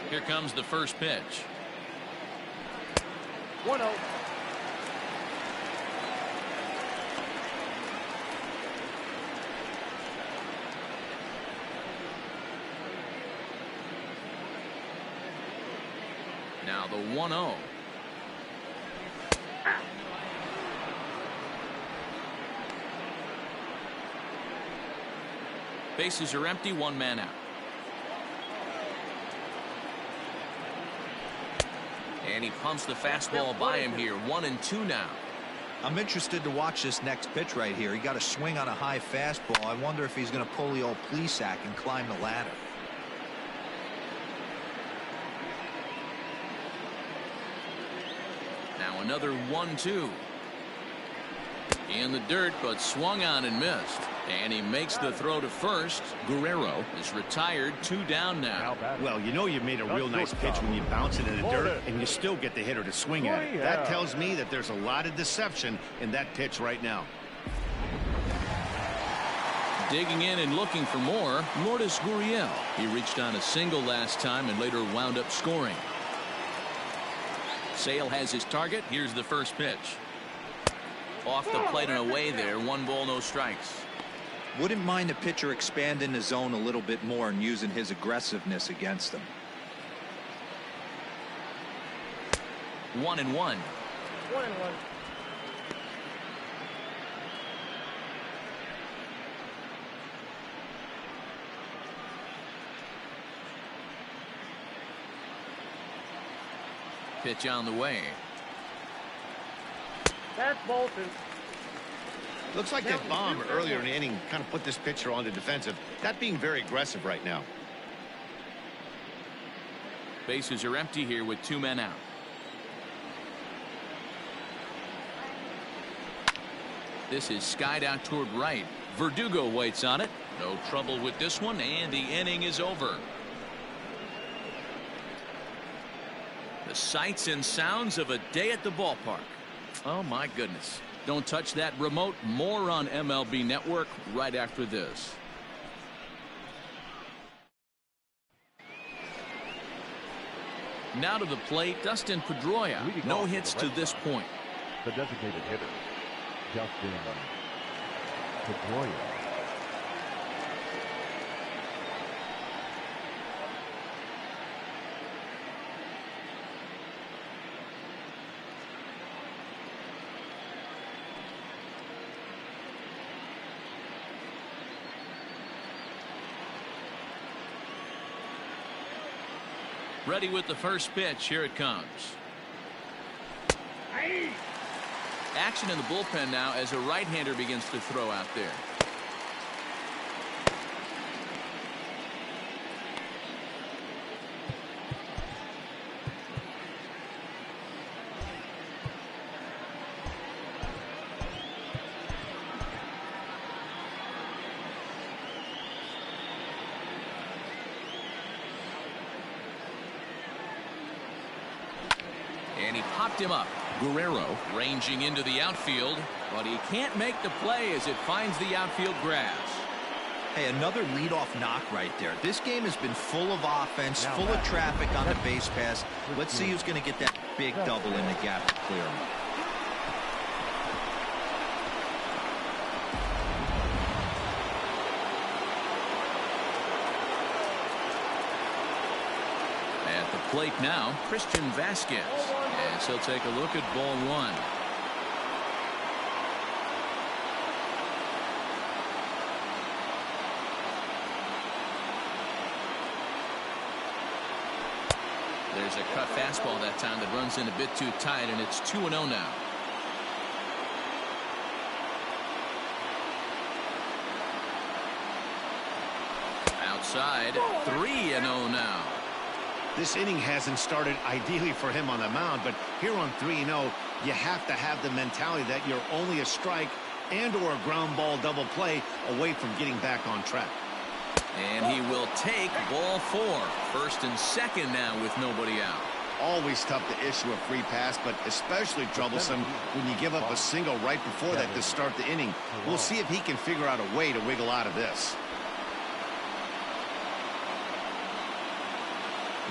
Here comes the first pitch. 1-0. Now the 1-0. Bases are empty, 1 man out. And he pumps the fastball by him here. 1-2 now. I'm interested to watch this next pitch right here. He got a swing on a high fastball. I wonder if he's going to pull the old Plesac and climb the ladder. Now another 1-2. In the dirt, but swung on and missed. And he makes the throw to first. Guerrero is retired, 2 down now. Well, you know you made a real nice pitch when you bounce it in the dirt and you still get the hitter to swing at it. That tells me that there's a lot of deception in that pitch right now. Digging in and looking for more, Lourdes Gurriel. He reached on a single last time and later wound up scoring. Sale has his target. Here's the first pitch. Off the plate and away there. 1 ball, no strikes. Wouldn't mind the pitcher expanding the zone a little bit more and using his aggressiveness against them. 1-1. 1-1. Pitch on the way. That's Bolton. Looks like that bomb earlier in the inning kind of put this pitcher on the defensive. That being very aggressive right now. Bases are empty here with 2 men out. This is skied out toward right. Verdugo waits on it. No trouble with this one, and the inning is over. The sights and sounds of a day at the ballpark. Oh my goodness. Don't touch that remote. More on MLB Network right after this. Now to the plate, Dustin Pedroia. No hits to this point. The designated hitter, Dustin Pedroia. Ready with the first pitch. Here it comes. Action in the bullpen now as a right-hander begins to throw out there. And he popped him up. Guerrero ranging into the outfield, but he can't make the play as it finds the outfield grass. Hey, another leadoff knock right there. This game has been full of offense, full of traffic on the base pass. Let's see who's going to get that big double in the gap to clear him. At the plate now, Christian Vasquez. As he'll take a look at ball 1. There's a cut fastball that time that runs in a bit too tight, and it's 2-0 now. Outside, 3-0 now. This inning hasn't started ideally for him on the mound, but here on 3-0, you have to have the mentality that you're only a strike and or a ground ball double play away from getting back on track. And he will take ball 4. First and second now with nobody out. Always tough to issue a free pass, but especially troublesome when you give up a single right before that to start the inning. We'll see if he can figure out a way to wiggle out of this.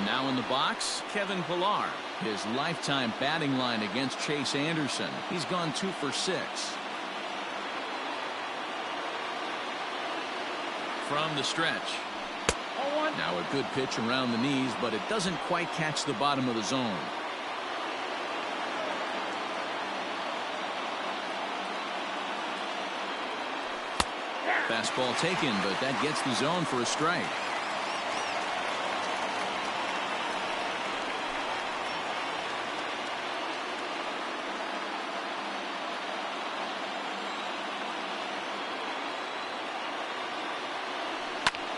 Now in the box, Kevin Pillar. His lifetime batting line against Chase Anderson. He's gone 2 for 6. From the stretch. Now a good pitch around the knees, but it doesn't quite catch the bottom of the zone. Fastball taken, but that gets the zone for a strike.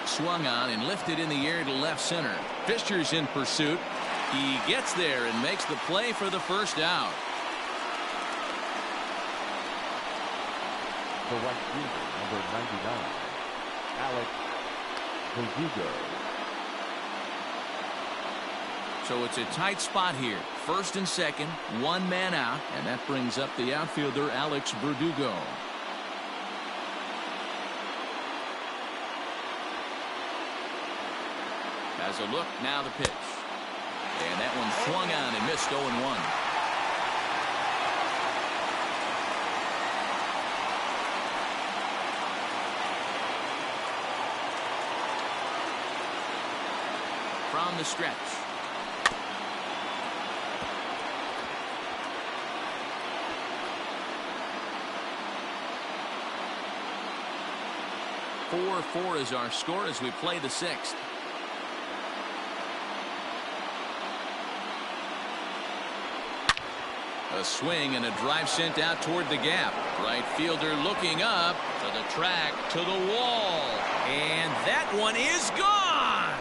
Swung on and lifted in the air to left center. Fisher's in pursuit. He gets there and makes the play for the first out. The right fielder, number 99, Alex Verdugo. So it's a tight spot here. First and second, one man out, and that brings up the outfielder Alex Verdugo. Has a look, now the pitch. And that one swung on and missed 0-1. From the stretch. Four is our score as we play the 6th. A swing and a drive sent out toward the gap. Right fielder looking up to the track, to the wall. And that one is gone.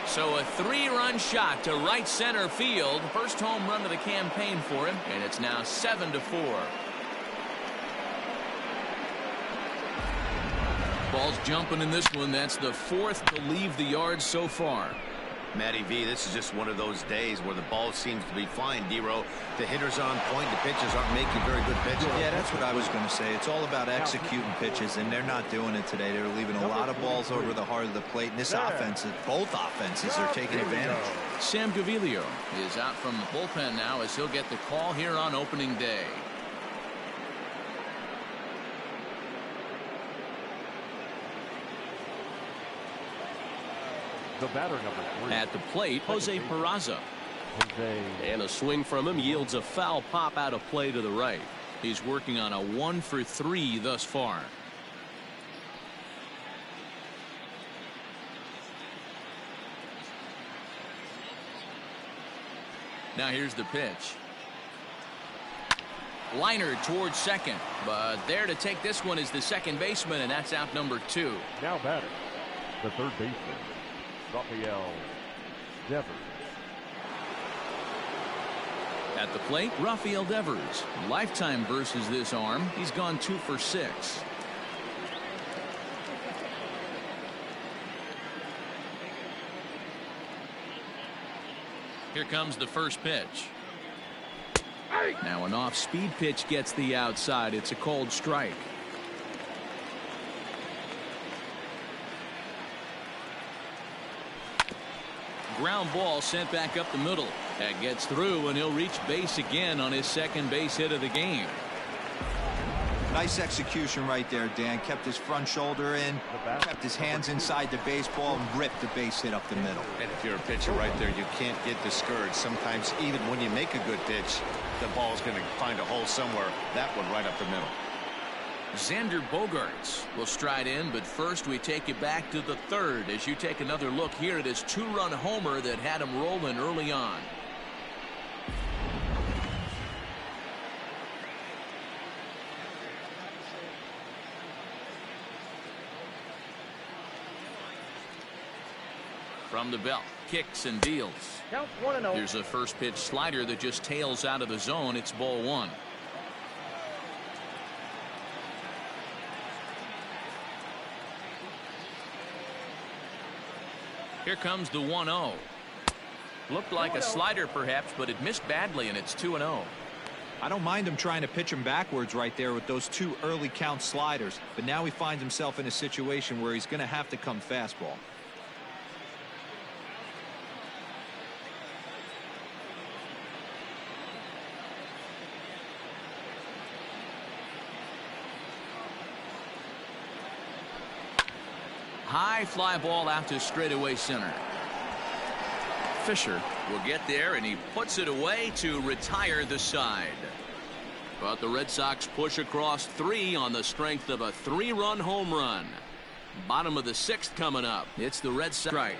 So a 3-run shot to right center field. First home run of the campaign for him, and it's now 7-4. Ball's jumping in this one. That's the 4th to leave the yard so far. Matty V, this is just one of those days where the ball seems to be flying, D-Row. The hitters are on point. The pitchers aren't making very good pitches. Yeah, that's what I was going to say. It's all about executing pitches, and they're not doing it today. They're leaving a lot of balls over the heart of the plate, and this offense, both offenses are taking advantage. Sam Gaviglio is out from the bullpen now as he'll get the call here on opening day. The batter, number 3. At the plate, Jose Peraza. And a swing from him yields a foul pop out of play to the right. He's working on a 1 for 3 thus far. Now here's the pitch. Liner towards second, but there to take this one is the second baseman, and that's out number 2. Now batting, the third baseman, Rafael Devers. At the plate, Rafael Devers. Lifetime versus this arm. He's gone 2 for 6. Here comes the first pitch. Now an off-speed pitch gets the outside. It's a cold strike. Ground ball sent back up the middle. That gets through, and he'll reach base again on his second base hit of the game. Nice execution right there, Dan. Kept his front shoulder in, kept his hands inside the baseball, and ripped the base hit up the middle. And if you're a pitcher right there, you can't get discouraged. Sometimes even when you make a good pitch, the ball's going to find a hole somewhere. That one right up the middle. Xander Bogaerts will stride in, but first we take you back to the 3rd as you take another look here at his 2-run homer that had him rolling early on. From the belt, kicks and deals. Count 1-0. Here's a first pitch slider that just tails out of the zone. It's ball 1. Here comes the 1-0. Looked like a slider perhaps, but it missed badly, and it's 2-0. I don't mind him trying to pitch him backwards right there with those 2 early count sliders, but now he finds himself in a situation where he's going to have to come fastball. High fly ball out to straightaway center. Fisher will get there, and he puts it away to retire the side. But the Red Sox push across 3 on the strength of a 3-run home run. Bottom of the 6th coming up. It's the Red Sox strike.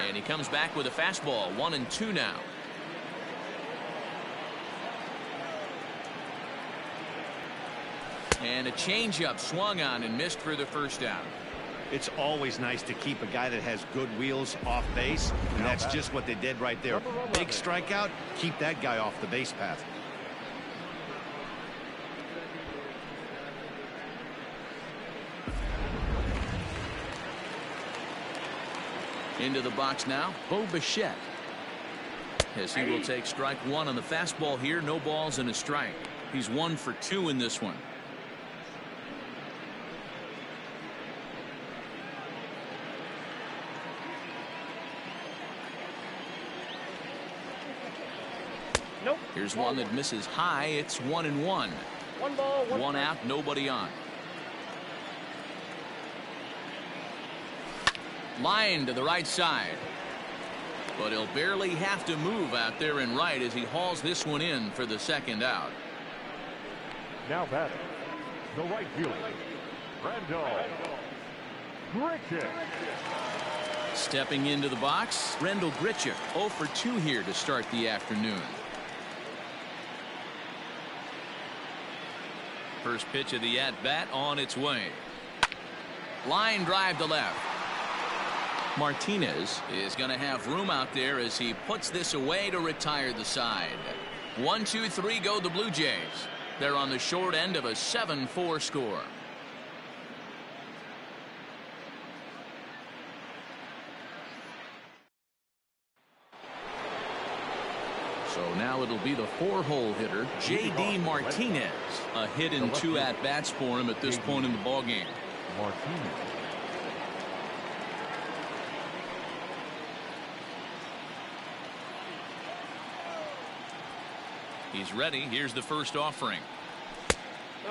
And he comes back with a fastball. 1-2 now. And a changeup swung on and missed for the first out. It's always nice to keep a guy that has good wheels off base, and that's just what they did right there. Big strikeout, keep that guy off the base path. Into the box now, Bo Bichette. As he will take strike 1 on the fastball here. No balls and a strike. He's 1 for 2 in this one. Nope. Here's one that misses high. It's 1-1. 1 ball, 1 out, nobody on. Line to the right side. But he'll barely have to move out there in right as he hauls this one in for the 2nd out. Now batting, the right fielder, Randal Grichuk. Stepping into the box, Randal Grichuk, 0 for 2 here to start the afternoon. First pitch of the at-bat on its way. Line drive to left. Martinez is going to have room out there as he puts this away to retire the side. 1-2-3 go the Blue Jays. They're on the short end of a 7-4 score. So now it'll be the 4-hole hitter, J.D. Martinez. A hit in 2 at-bats for him at this point in the ballgame. Martinez. He's ready. Here's the first offering.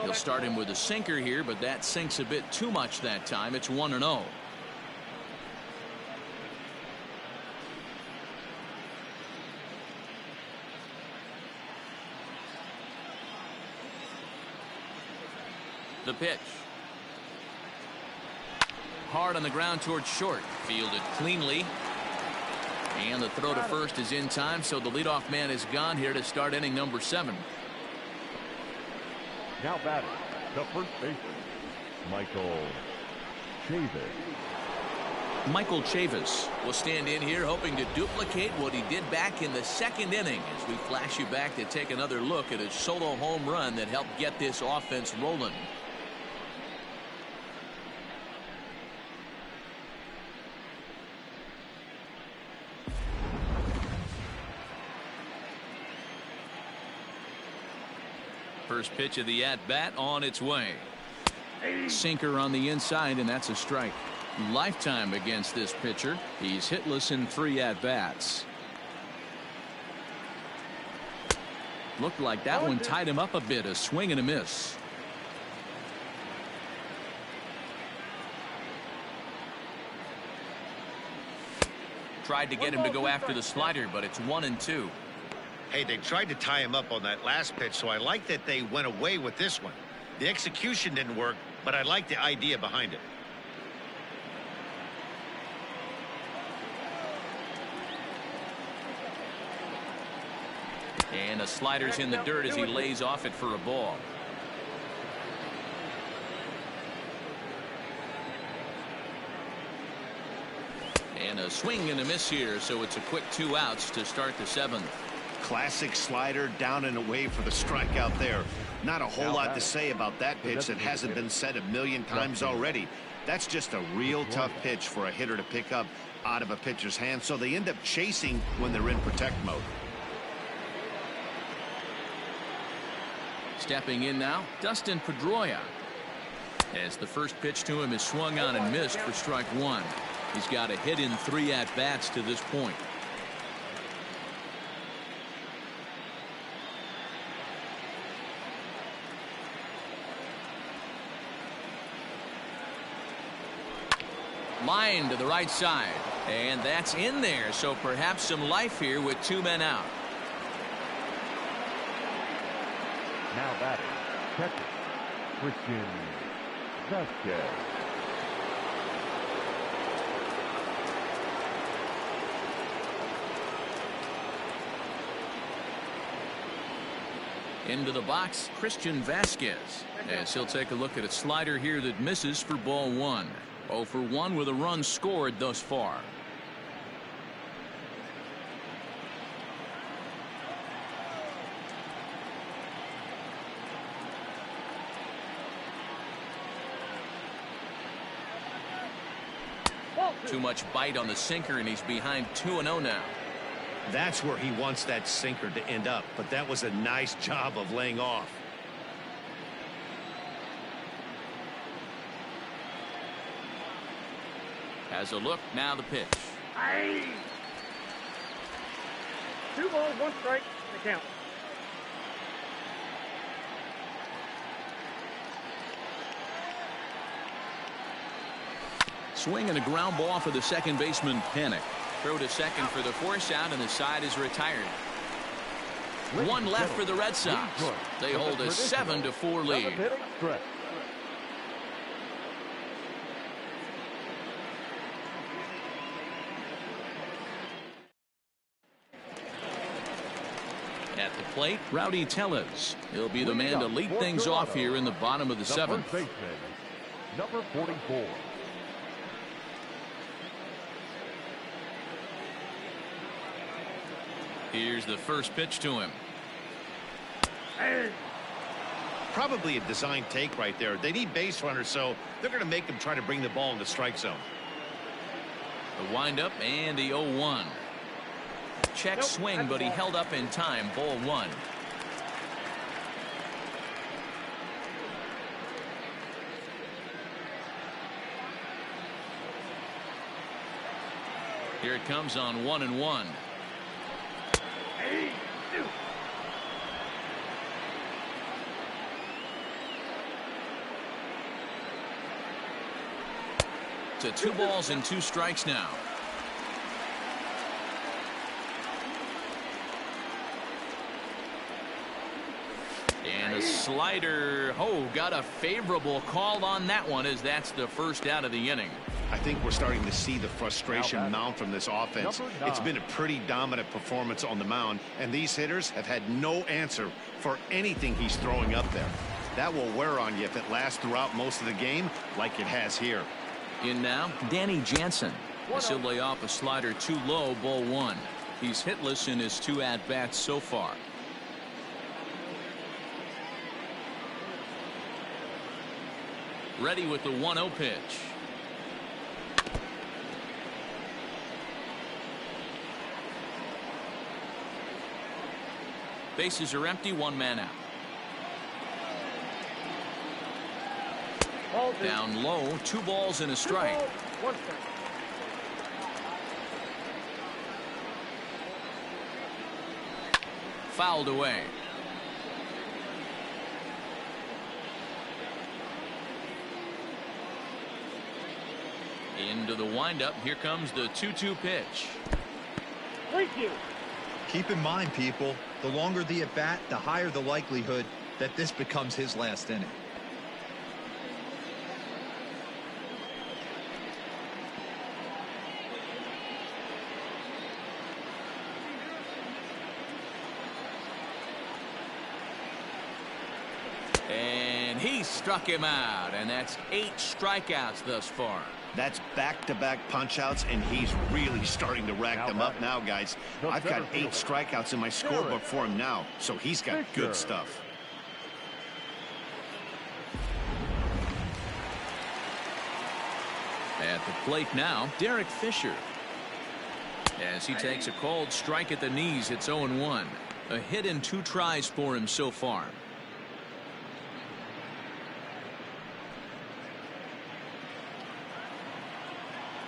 He'll start him with a sinker here, but that sinks a bit too much that time. It's 1-0. The pitch. Hard on the ground towards short. Fielded cleanly. And the throw to first is in time, so the leadoff man is gone here to start inning number 7. Now batting, the first baseman, Michael Chavis. Michael Chavis will stand in here hoping to duplicate what he did back in the 2nd inning as we flash you back to take another look at a solo home run that helped get this offense rolling. First pitch of the at-bat on its way. Sinker on the inside, and that's a strike. Lifetime against this pitcher. He's hitless in 3 at-bats. Looked like that one tied him up a bit. A swing and a miss. Tried to get him to go after the slider, but it's 1-2. Hey, they tried to tie him up on that last pitch, so I like that they went away with this one. The execution didn't work, but I like the idea behind it. And the slider's in the dirt as he lays off it for a ball. And a swing and a miss here, so it's a quick 2 outs to start the 7th. Classic slider down and away for the strikeout there. Not a whole lot to say about that pitch that hasn't been said a million times already. That's just a real tough pitch for a hitter to pick up out of a pitcher's hand, so they end up chasing when they're in protect mode. Stepping in now, Dustin Pedroia. As the first pitch to him is swung on and missed for strike one. He's got a hit in 3 at-bats to this point. Line to the right side, and that's in there, so perhaps some life here with 2 men out. Now batting, catcher, Christian Vasquez. Into the box, Christian Vasquez, as he'll take a look at a slider here that misses for ball 1. 0 for 1 with a run scored thus far. Too much bite on the sinker, and he's behind 2-0 now. That's where he wants that sinker to end up, but that was a nice job of laying off. Has a look, now the pitch. 2 balls, 1 strike, the count. Swing and a ground ball for the second baseman, Panic. Throw to second for the force out, and the side is retired. 1 left for the Red Sox. They hold a 7-4 lead. At the plate, Rowdy Tellez. He'll be the man to lead things off here in the bottom of the 7th. First baseman, number 44. Here's the first pitch to him. Probably a design take right there. They need base runners, so they're going to make him try to bring the ball in the strike zone. The windup and the 0-1. Check swing, but he held up in time. Ball 1. Here it comes on 1-1. To 2 balls and 2 strikes now. And a slider. Oh, got a favorable call on that one, as that's the first out of the inning. I think we're starting to see the frustration mount from this offense. It's been a pretty dominant performance on the mound, and these hitters have had no answer for anything he's throwing up there. That will wear on you if it lasts throughout most of the game, like it has here. In now, Danny Jansen. He'll lay off a slider too low, ball 1. He's hitless in his 2 at-bats so far. Ready with the 1-0 pitch. Bases are empty, 1 man out. Down low, 2 balls and a strike. 1 strike. Fouled away. Into the windup. Here comes the 2-2 pitch. Thank you. Keep in mind, people, the longer the at bat, the higher the likelihood that this becomes his last inning. And he struck him out, and that's 8 strikeouts thus far. That's back-to-back punch-outs, and he's really starting to rack them up now, guys. I've got 8 strikeouts in my scorebook for him now, so he's got good stuff. At the plate now, Derek Fisher. As he takes a cold strike at the knees, it's 0-1. A hit in 2 tries for him so far.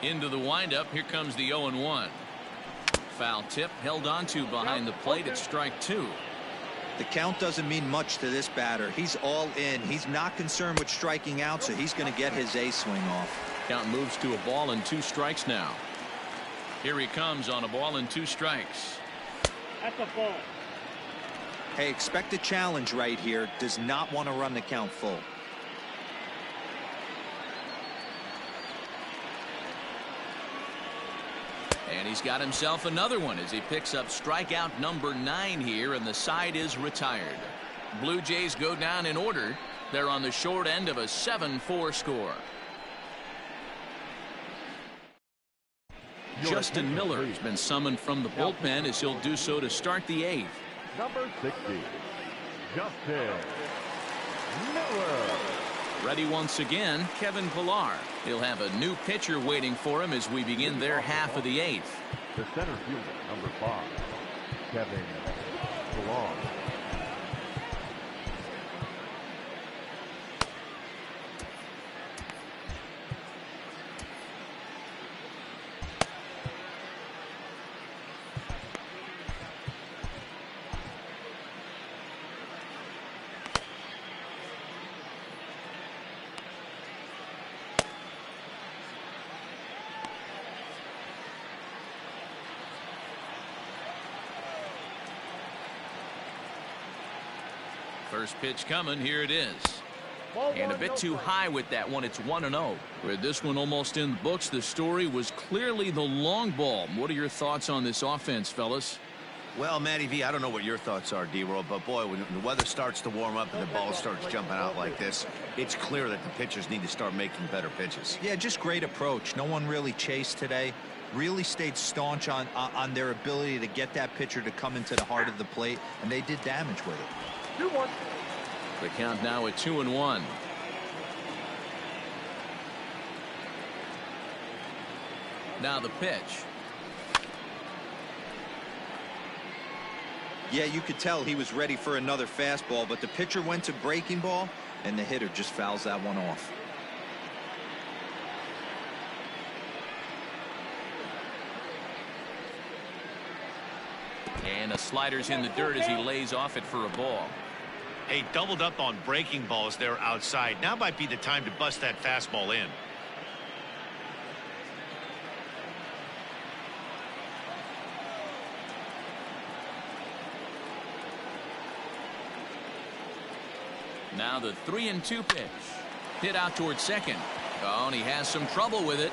Into the windup. Here comes the 0-1. Foul tip held onto behind the plate at strike 2. The count doesn't mean much to this batter. He's all in. He's not concerned with striking out, so he's going to get his A swing off. Count moves to a ball and 2 strikes now. Here he comes on a ball and 2 strikes. That's a ball. Hey, expect a challenge right here. Does not want to run the count full. And he's got himself another one as he picks up strikeout number 9 here, and the side is retired. Blue Jays go down in order. They're on the short end of a 7-4 score. Justin Miller has been summoned from the bullpen as he'll do so to start the 8th. Number 60, Justin Miller. Ready once again, Kevin Pillar. He'll have a new pitcher waiting for him as we begin their half of the 8th. The center fielder, number 5, Kevin Pillar. First pitch coming. Here it is. And a bit too high with that one. It's 1-0. With this one almost in the books, the story was clearly the long ball. What are your thoughts on this offense, fellas? Well, Matty V, I don't know what your thoughts are, D-Roll, but boy, when the weather starts to warm up and the ball starts jumping out like this, it's clear that the pitchers need to start making better pitches. Yeah, just great approach. No one really chased today. Really stayed staunch on their ability to get that pitcher to come into the heart of the plate, and they did damage with it. 2-1. The count now at 2-1. Now the pitch. Yeah, you could tell he was ready for another fastball, but the pitcher went to breaking ball, and the hitter just fouls that one off. And a slider's in the dirt as he lays off it for a ball. Hey, doubled up on breaking balls there outside. Now might be the time to bust that fastball in. Now the 3-2 pitch. Hit out towards second. Oh, and he has some trouble with it.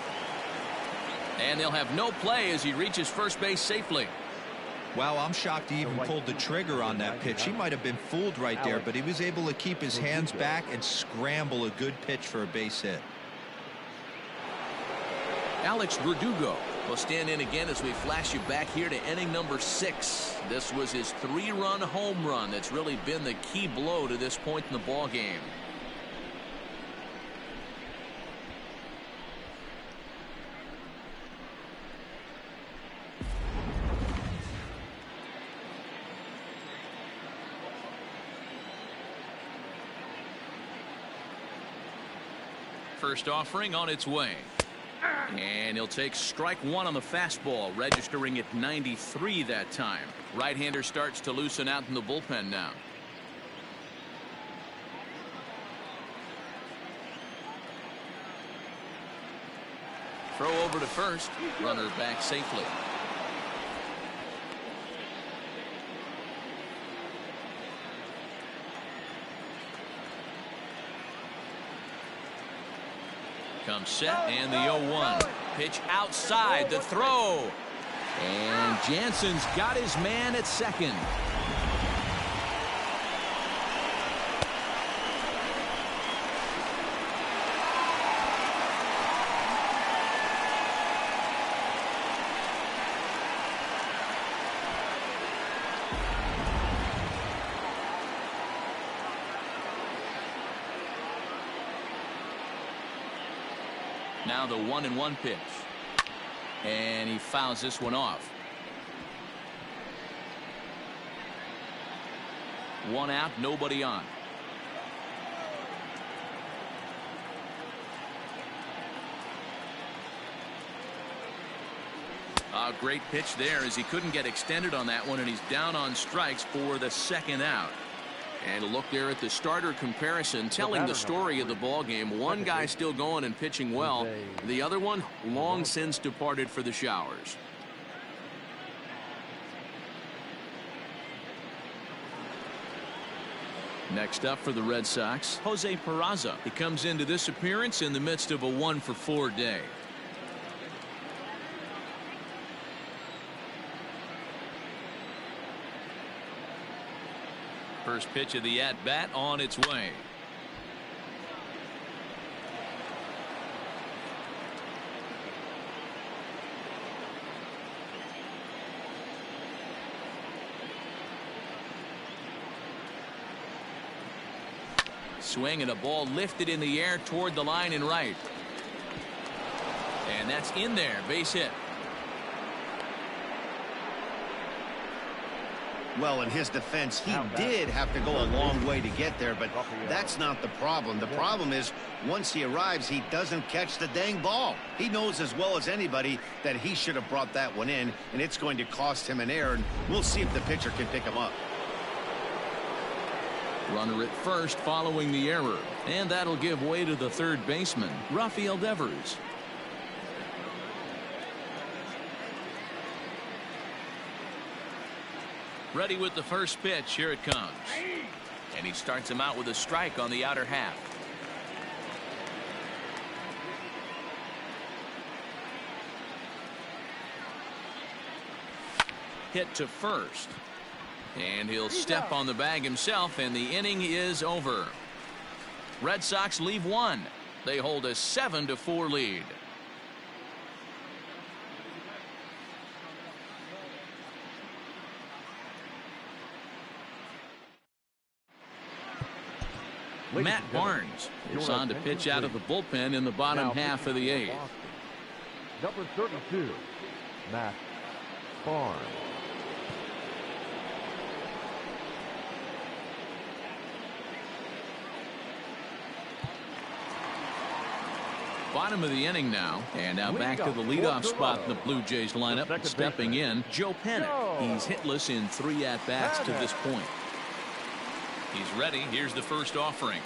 And they'll have no play as he reaches first base safely. Wow, I'm shocked he even pulled the trigger on that pitch. He might have been fooled right there, but he was able to keep his hands back and scramble a good pitch for a base hit. Alex Verdugo will stand in again as we flash you back here to inning number 6. This was his 3-run home run that's really been the key blow to this point in the ball game. First offering on its way. And he'll take strike 1 on the fastball, registering at 93 that time. Right-hander starts to loosen out in the bullpen now. Throw over to first. Runner back safely. Comes set and the 0-1. Pitch outside, the throw. And Jansen's got his man at second. Now the 1-1 pitch. And he fouls this one off. 1 out, nobody on. A great pitch there as he couldn't get extended on that one, and he's down on strikes for the 2nd out. And a look there at the starter comparison, telling the story of the ball game. One guy still going and pitching well. The other one long since departed for the showers. Next up for the Red Sox, Jose Peraza. He comes into this appearance in the midst of a 1-for-4 day. First pitch of the at-bat on its way. Swing and a ball lifted in the air toward the line and right. And that's in there, base hit. Well, in his defense, he did have to go a long way to get there, but that's not the problem. The problem is once he arrives, he doesn't catch the dang ball. He knows as well as anybody that he should have brought that one in, and it's going to cost him an error, and we'll see if the pitcher can pick him up. Runner at first following the error, and that'll give way to the third baseman, Rafael Devers. Ready with the first pitch. Here it comes. And he starts him out with a strike on the outer half. Hit to first. And he'll step on the bag himself, and the inning is over. Red Sox leave one. They hold a 7-4 lead. Matt Barnes is on to pitch out of the bullpen in the bottom half of the 8th. Number 32, Matt Barnes. Bottom of the inning now, and now back to the leadoff spot in the Blue Jays lineup. Stepping in, Joe Panik. He's hitless in 3 at-bats to this point. He's ready. Here's the first offering.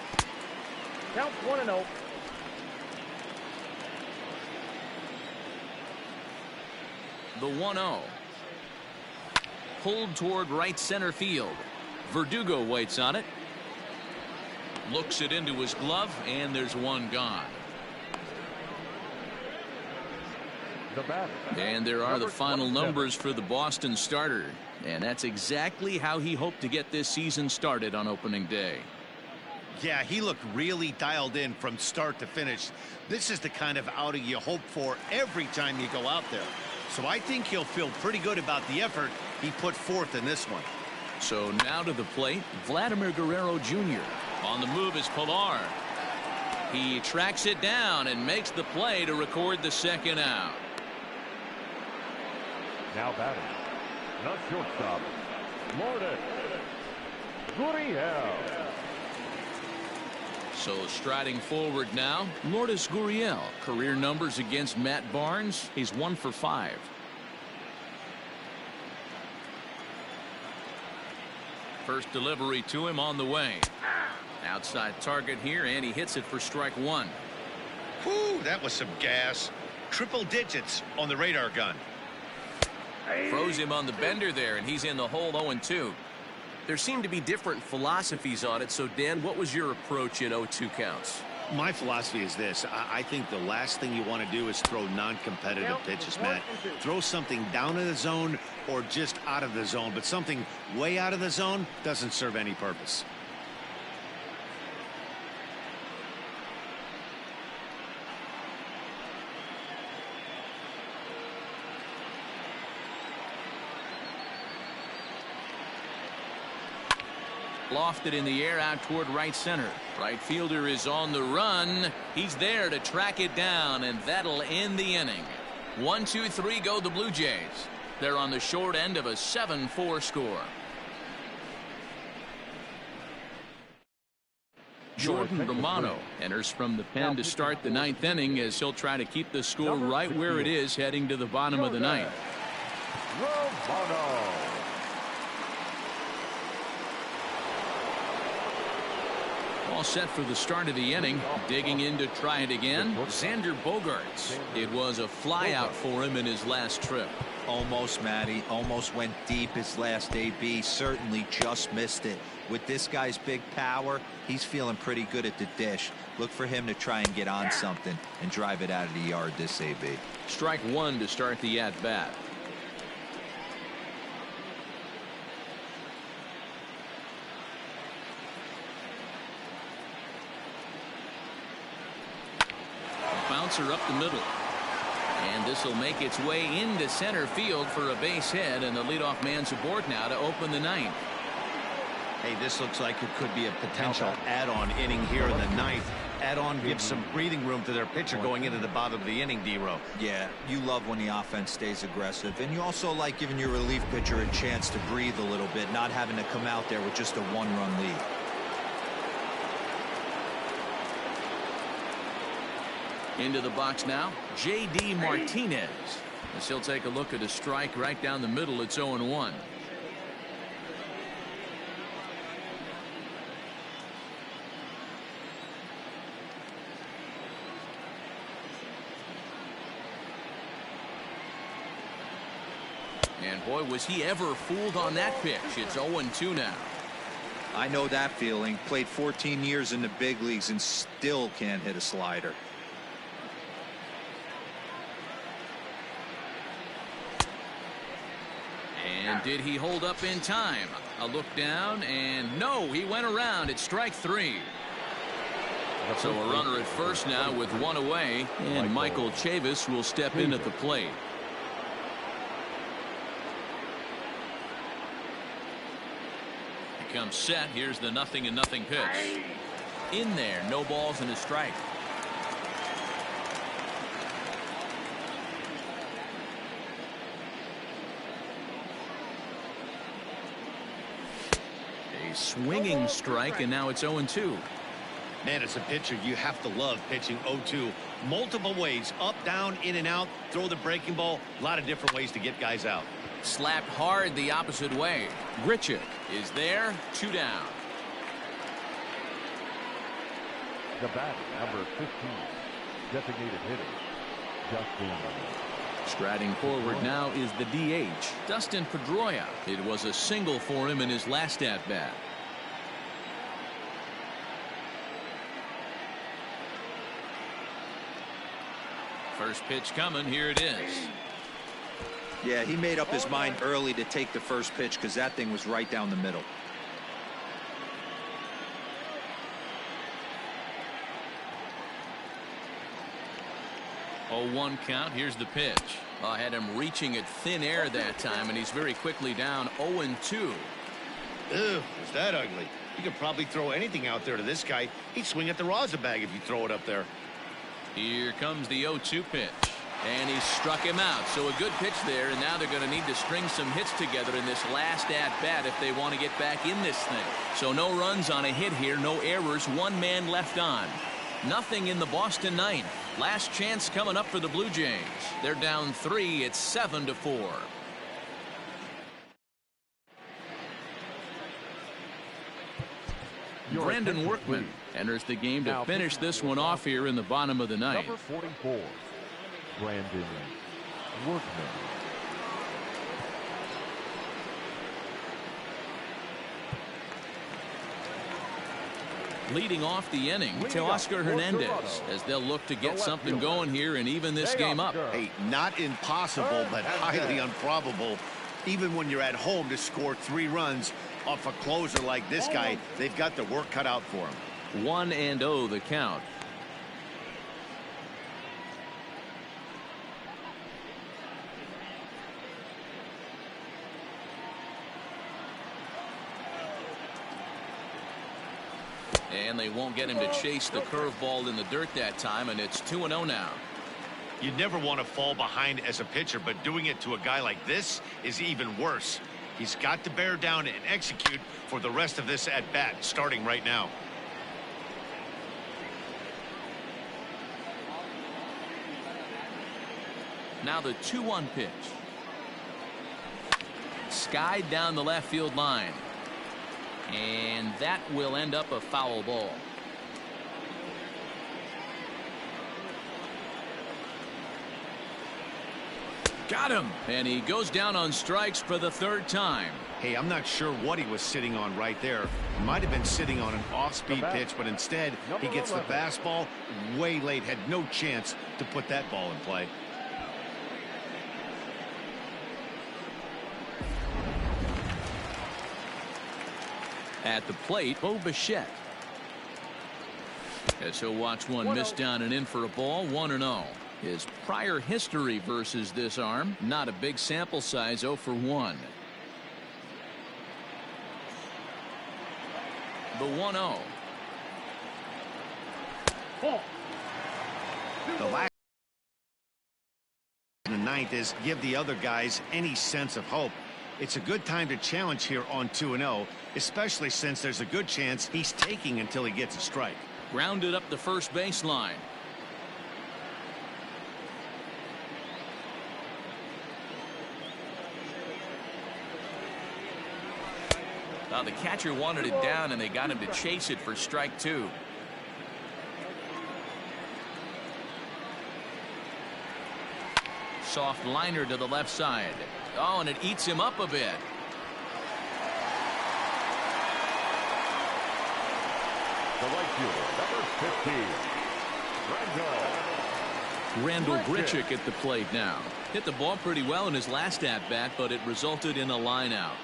Count 1-0. The 1-0. Pulled toward right center field. Verdugo waits on it. Looks it into his glove, and there's one gone. And there are the final numbers for the Boston starter. And that's exactly how he hoped to get this season started on opening day. Yeah, he looked really dialed in from start to finish. This is the kind of outing you hope for every time you go out there. So I think he'll feel pretty good about the effort he put forth in this one. So now to the plate, Vladimir Guerrero Jr. On the move is Pilar. He tracks it down and makes the play to record the 2nd out. Now batting, the shortstop, Lourdes Gurriel. So striding forward now, Lourdes Gurriel. Career numbers against Matt Barnes. He's 1 for 5. First delivery to him on the way. Outside target here, and he hits it for strike 1. Whew, that was some gas. Triple digits on the radar gun. Froze him on the bender there, and he's in the hole 0-2. There seem to be different philosophies on it. So, Dan, what was your approach in 0-2 counts? My philosophy is this. I think the last thing you want to do is throw non-competitive pitches, Matt. Throw something down in the zone or just out of the zone, but something way out of the zone doesn't serve any purpose. Lofted in the air out toward right center. Right fielder is on the run. He's there to track it down, and that'll end the inning. 1-2-3 go the Blue Jays. They're on the short end of a 7-4 score. Jordan Romano enters from the pen to start the ninth inning as he'll try to keep the score right where it is heading to the bottom of the ninth. Romano. All set for the start of the inning. Digging in to try it again, Xander Bogaerts. It was a flyout for him in his last trip. Almost, Matty. Almost went deep his last AB. Certainly just missed it. With this guy's big power, he's feeling pretty good at the dish. Look for him to try and get on something and drive it out of the yard this AB. Strike one to start the at-bat. Bouncer up the middle. And this will make its way into center field for a base hit, and the leadoff man's aboard now to open the ninth. Hey, this looks like it could be a potential add-on inning here in the ninth. Add-on gives some breathing room to their pitcher going into the bottom of the inning, D-Row. Yeah, you love when the offense stays aggressive, and you also like giving your relief pitcher a chance to breathe a little bit, not having to come out there with just a one-run lead. Into the box now, J.D. Martinez. As he'll take a look at a strike right down the middle. It's 0-1. And boy, was he ever fooled on that pitch. It's 0-2 now. I know that feeling. Played 14 years in the big leagues and still can't hit a slider. And did he hold up in time? A look down, and no, he went around. It's strike three. So a runner at first now with one away, and Michael Chavis will step in at the plate. He comes set. Here's the 0-0 pitch. In there, no balls and a strike. A swinging strike, and now it's 0-2. Man, as a pitcher, you have to love pitching 0-2. Multiple ways, up, down, in and out, throw the breaking ball. A lot of different ways to get guys out. Slapped hard the opposite way. Grichuk is there, 2 down. The bat, number 15, designated hitter, Dustin. Striding forward now is the DH, Dustin Pedroia. It was a single for him in his last at-bat. First pitch coming. Here it is. Yeah, he made up his mind early to take the first pitch because that thing was right down the middle. Oh, 1 count. Here's the pitch. I had him reaching at thin air that time, and he's very quickly down 0-2. Ew, is that ugly? You could probably throw anything out there to this guy. He'd swing at the rosin bag if you throw it up there. Here comes the 0-2 pitch. And he struck him out. So a good pitch there, and now they're going to need to string some hits together in this last at-bat if they want to get back in this thing. So no runs on a hit here, no errors, 1 man left on. Nothing in the Boston ninth. Last chance coming up for the Blue Jays. They're down 3. It's 7-4. Brandon Workman enters the game to finish this one off here in the bottom of the ninth. Number 44, Brandon Workman. Leading off the inning, Teoscar Hernandez, as they'll look to get something going here and even this game up. Hey, not impossible, but highly improbable. Even when you're at home to score 3 runs off a closer like this guy, they've got the work cut out for him. 1-0 the count. And they won't get him to chase the curveball in the dirt that time, and it's 2-0 now. You never want to fall behind as a pitcher, but doing it to a guy like this is even worse. He's got to bear down and execute for the rest of this at-bat, starting right now. Now the 2-1 pitch. Skied down the left field line. And that will end up a foul ball. Got him. And he goes down on strikes for the third time. Hey, I'm not sure what he was sitting on right there. He might have been sitting on an off-speed pitch, but instead he gets the fastball way late. Had no chance to put that ball in play. At the plate, Bo Bichette. As he'll watch one miss down and in for a ball, 1-0. His prior history versus this arm, not a big sample size, 0 for 1. The 1-0. The last in the ninth is give the other guys any sense of hope. It's a good time to challenge here on 2-0, especially since there's a good chance he's taking until he gets a strike. Grounded up the first baseline. Now the catcher wanted it down, and they got him to chase it for strike 2. Soft liner to the left side. Oh, and it eats him up a bit. The right fielder, number 15, Randall Grichuk at the plate now. Hit the ball pretty well in his last at-bat, but it resulted in a line out.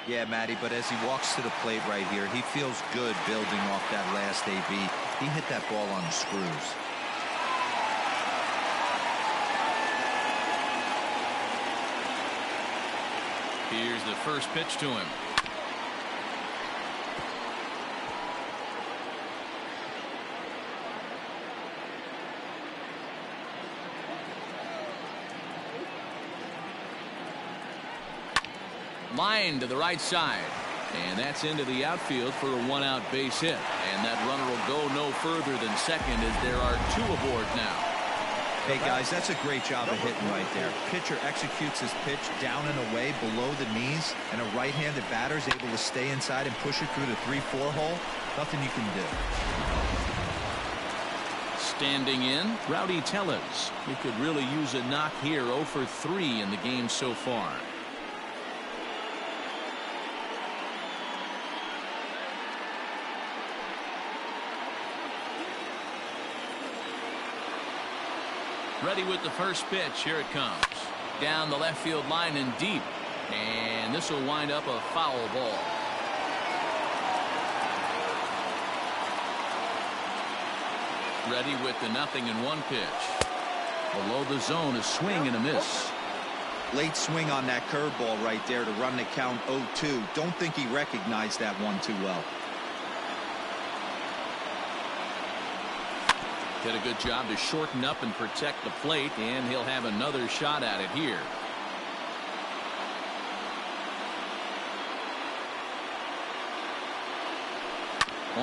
Yeah, Matty, but as he walks to the plate right here, he feels good building off that last AB. He hit that ball on the screws. Here's the first pitch to him. Line to the right side. And that's into the outfield for a one-out base hit. And that runner will go no further than second as there are 2 aboard now. Hey, guys, that's a great job of hitting right there. Pitcher executes his pitch down and away below the knees, and a right-handed batter is able to stay inside and push it through the 3-4 hole. Nothing you can do. Standing in, Rowdy Tellez. He could really use a knock here. 0 for 3 in the game so far. Ready with the first pitch. Here it comes. Down the left field line and deep. And this will wind up a foul ball. Ready with the 0-1 pitch. Below the zone, a swing and a miss. Late swing on that curveball right there to run the count 0-2. Don't think he recognized that one too well. Did a good job to shorten up and protect the plate, and he'll have another shot at it here.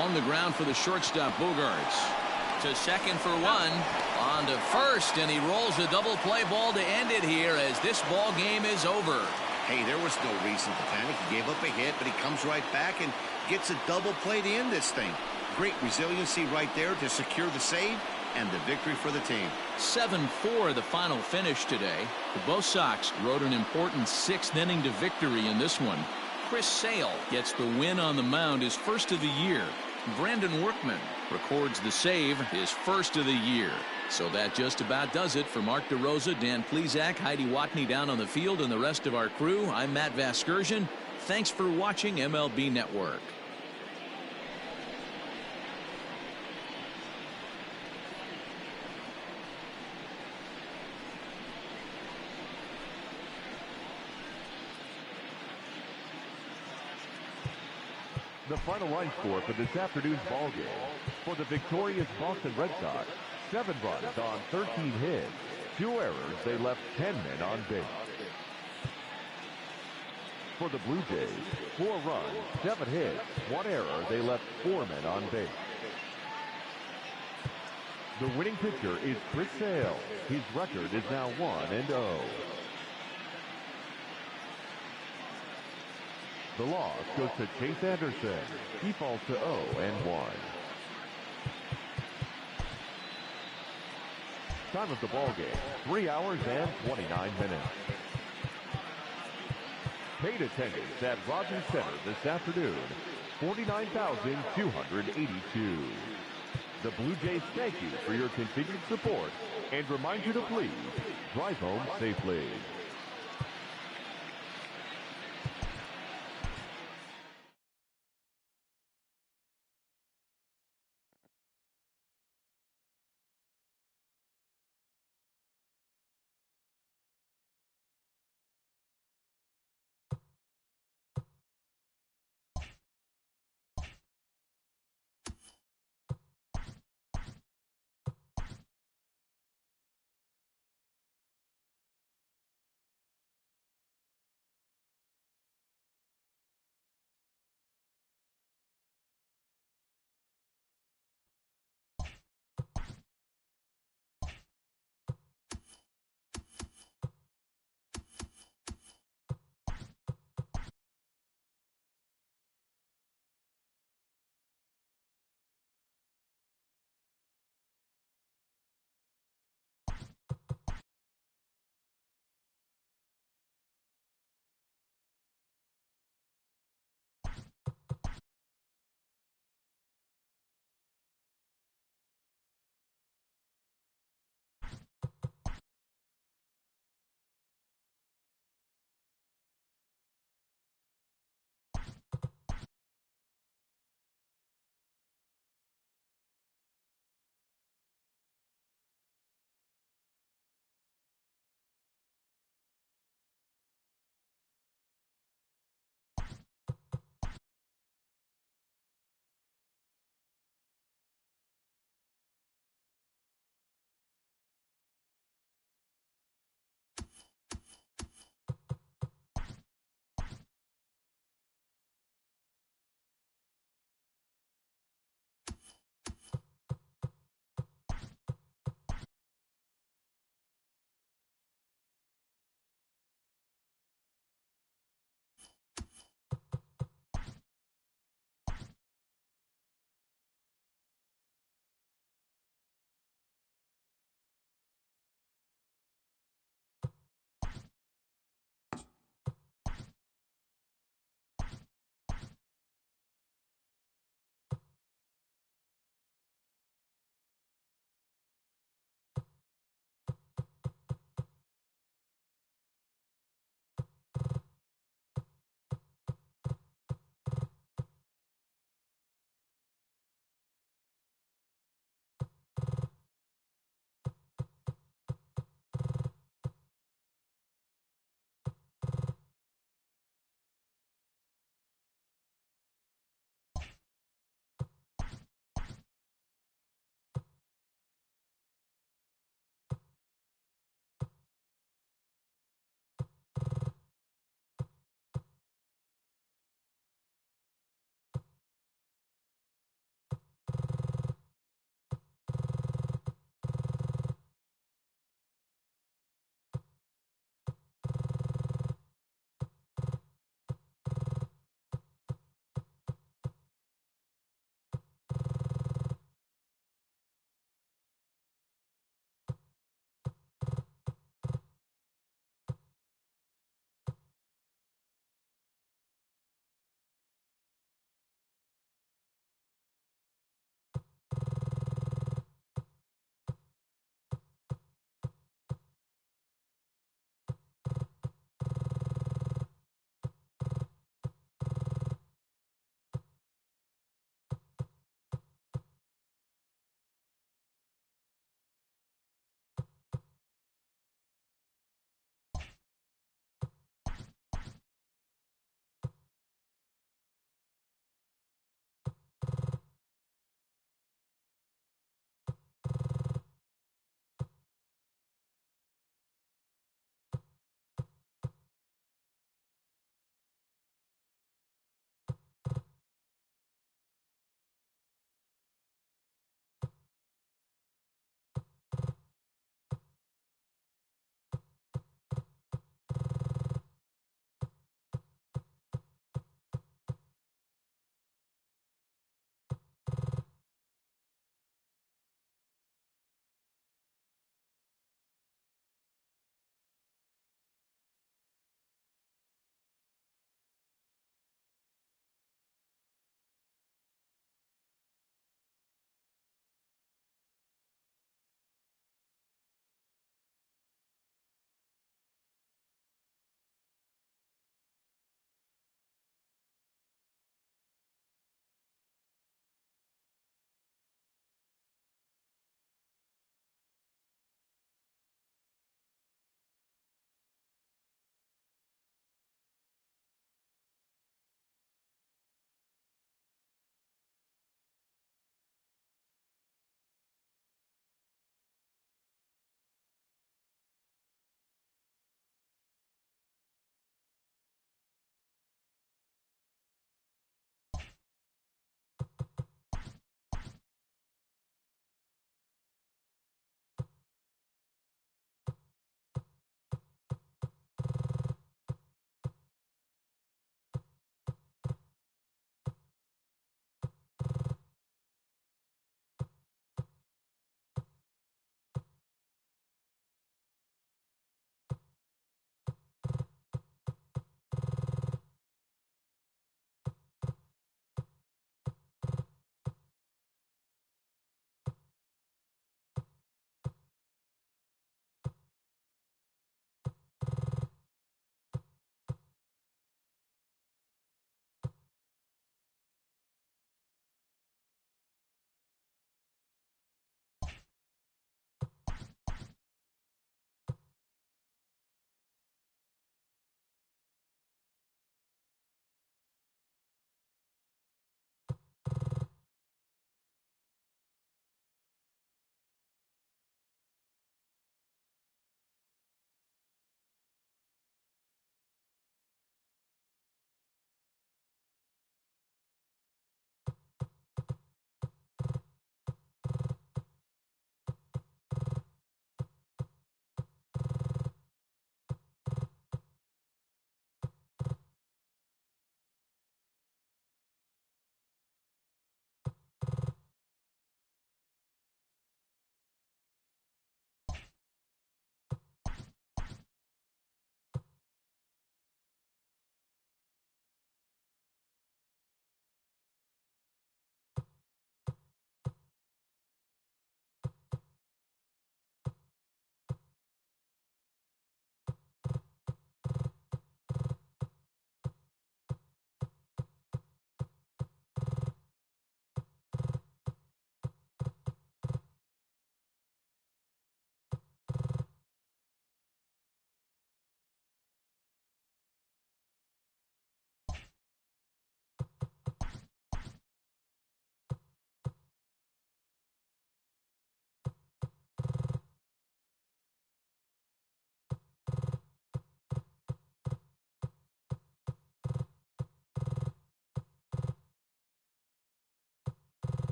On the ground for the shortstop, Bogaerts. To second for 1. On to first, and he rolls a double play ball to end it here as this ball game is over. Hey, there was no reason to panic. He gave up a hit, but he comes right back and gets a double play to end this thing. Great resiliency right there to secure the save and the victory for the team. 7-4 the final finish today. The Bo Sox rode an important 6th inning to victory in this one. Chris Sale gets the win on the mound, his first of the year. Brandon Workman records the save, his first of the year. So that just about does it. For Mark DeRosa, Dan Plesac, Heidi Watney down on the field, and the rest of our crew, I'm Matt Vasgersian. Thanks for watching MLB Network. The final line score for this afternoon's ball game. For the victorious Boston Red Sox, 7 runs on 13 hits. 2 errors, they left 10 men on base. For the Blue Jays, 4 runs, 7 hits, 1 error, they left 4 men on base. The winning pitcher is Chris Sale. His record is now 1-0. The loss goes to Chase Anderson. He falls to 0-1. Time of the ball game, 3 hours and 29 minutes. Paid attendance at Rogers Center this afternoon, 49,282. The Blue Jays thank you for your continued support and remind you to please drive home safely.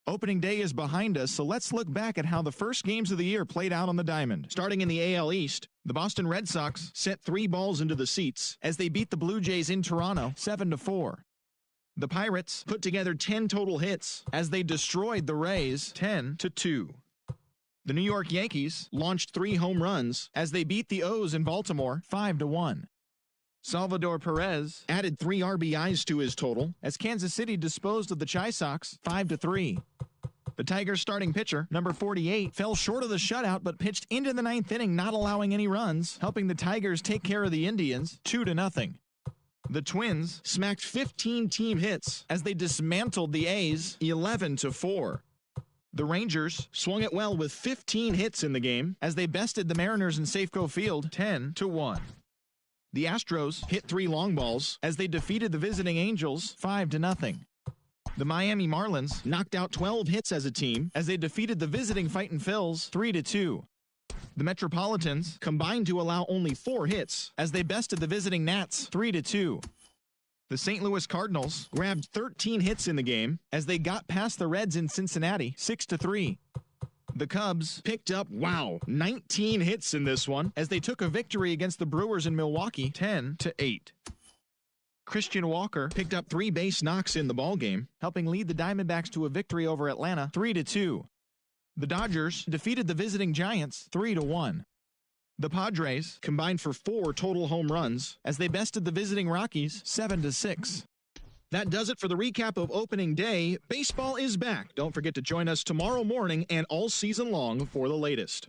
Opening day is behind us, so let's look back at how the first games of the year played out on the diamond. Starting in the AL East, the Boston Red Sox sent 3 balls into the seats as they beat the Blue Jays in Toronto 7-4. The Pirates put together 10 total hits as they destroyed the Rays 10-2. The New York Yankees launched 3 home runs as they beat the O's in Baltimore 5-1. Salvador Perez added 3 RBIs to his total as Kansas City disposed of the Chi Sox 5-3. The Tigers' starting pitcher, number 48, fell short of the shutout but pitched into the 9th inning, not allowing any runs, helping the Tigers take care of the Indians 2-0. The Twins smacked 15 team hits as they dismantled the A's 11-4. The Rangers swung it well with 15 hits in the game as they bested the Mariners in Safeco Field 10-1. The Astros hit 3 long balls as they defeated the visiting Angels 5-0. The Miami Marlins knocked out 12 hits as a team as they defeated the visiting Fightin' Phils 3-2. The Metropolitans combined to allow only 4 hits as they bested the visiting Nats 3-2. The St. Louis Cardinals grabbed 13 hits in the game as they got past the Reds in Cincinnati 6-3. The Cubs picked up, 19 hits in this one as they took a victory against the Brewers in Milwaukee 10-8. Christian Walker picked up 3 base knocks in the ballgame, helping lead the Diamondbacks to a victory over Atlanta 3-2. The Dodgers defeated the visiting Giants 3-1. The Padres combined for 4 total home runs as they bested the visiting Rockies 7-6. That does it for the recap of opening day. Baseball is back. Don't forget to join us tomorrow morning and all season long for the latest.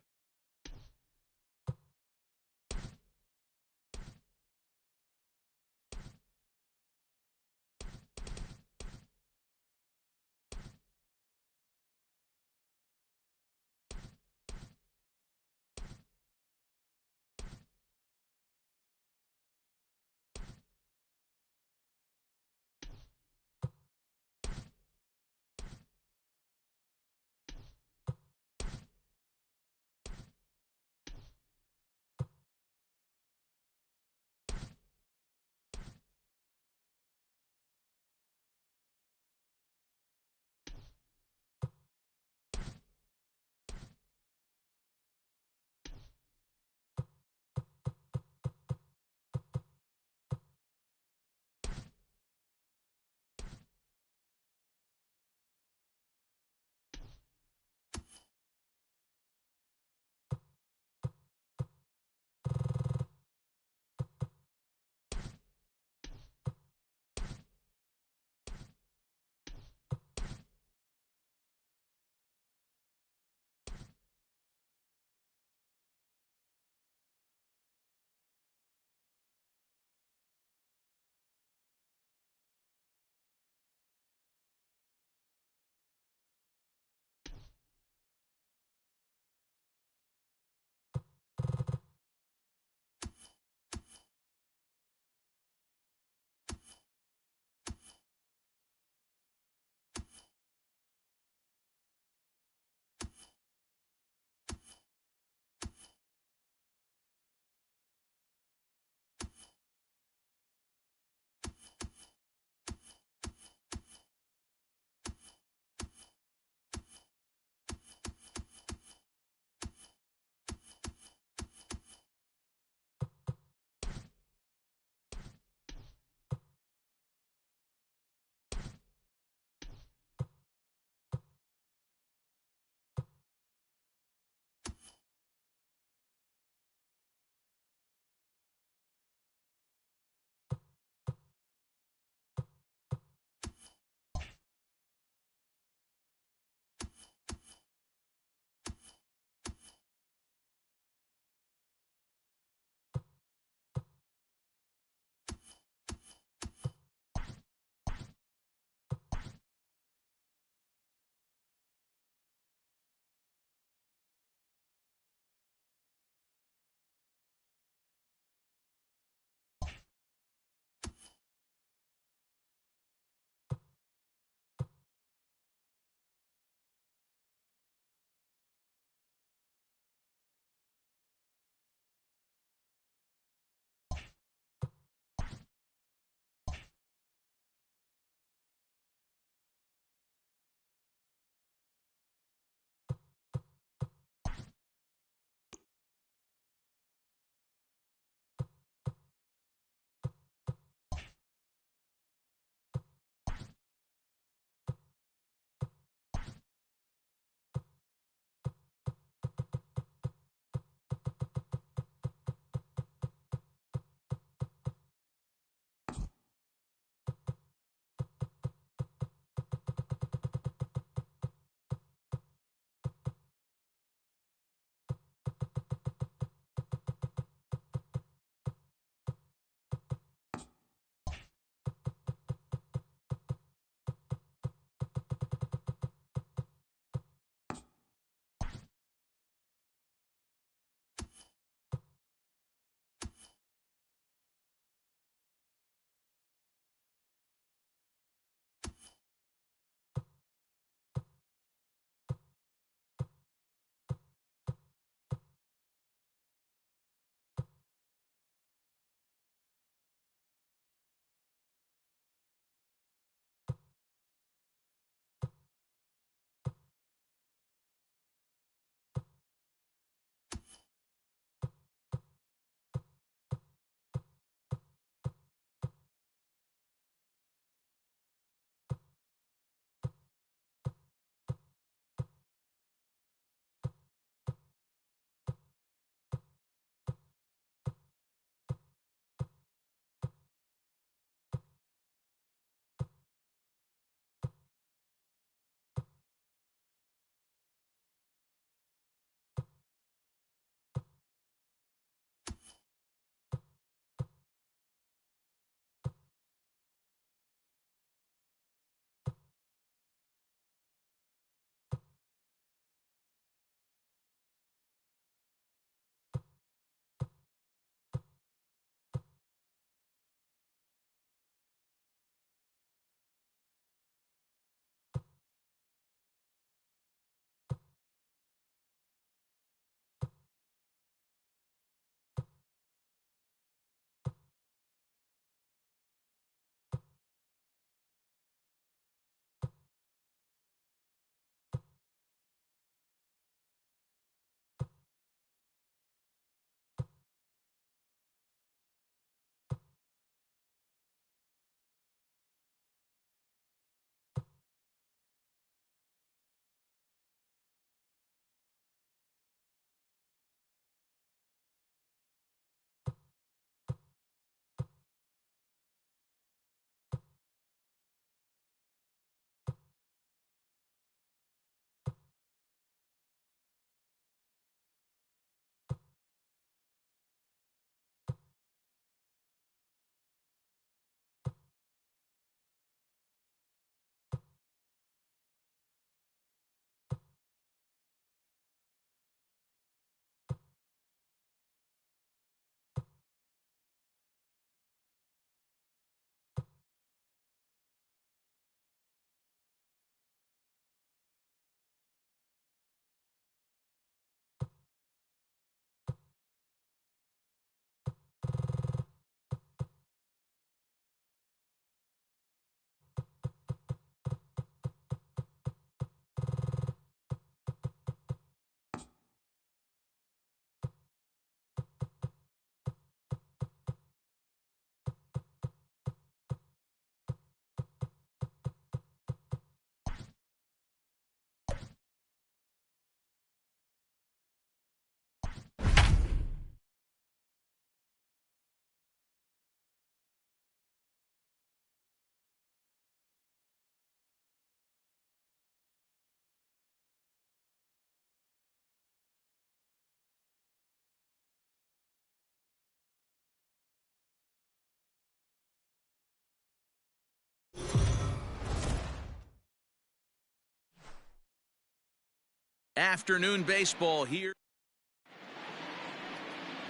Afternoon baseball here.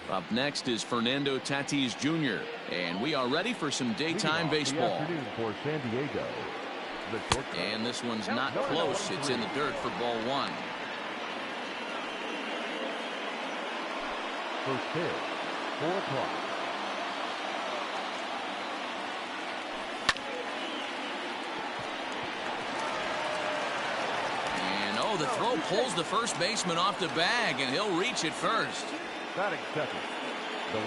Up next is Fernando Tatis Jr. And we are ready for some daytime baseball. Afternoon for San Diego. And this one's not close. It's in the dirt for ball one. First pitch, 4 o'clock. And oh, the throw pulls the first baseman off the bag, and he'll reach it first. Batting second.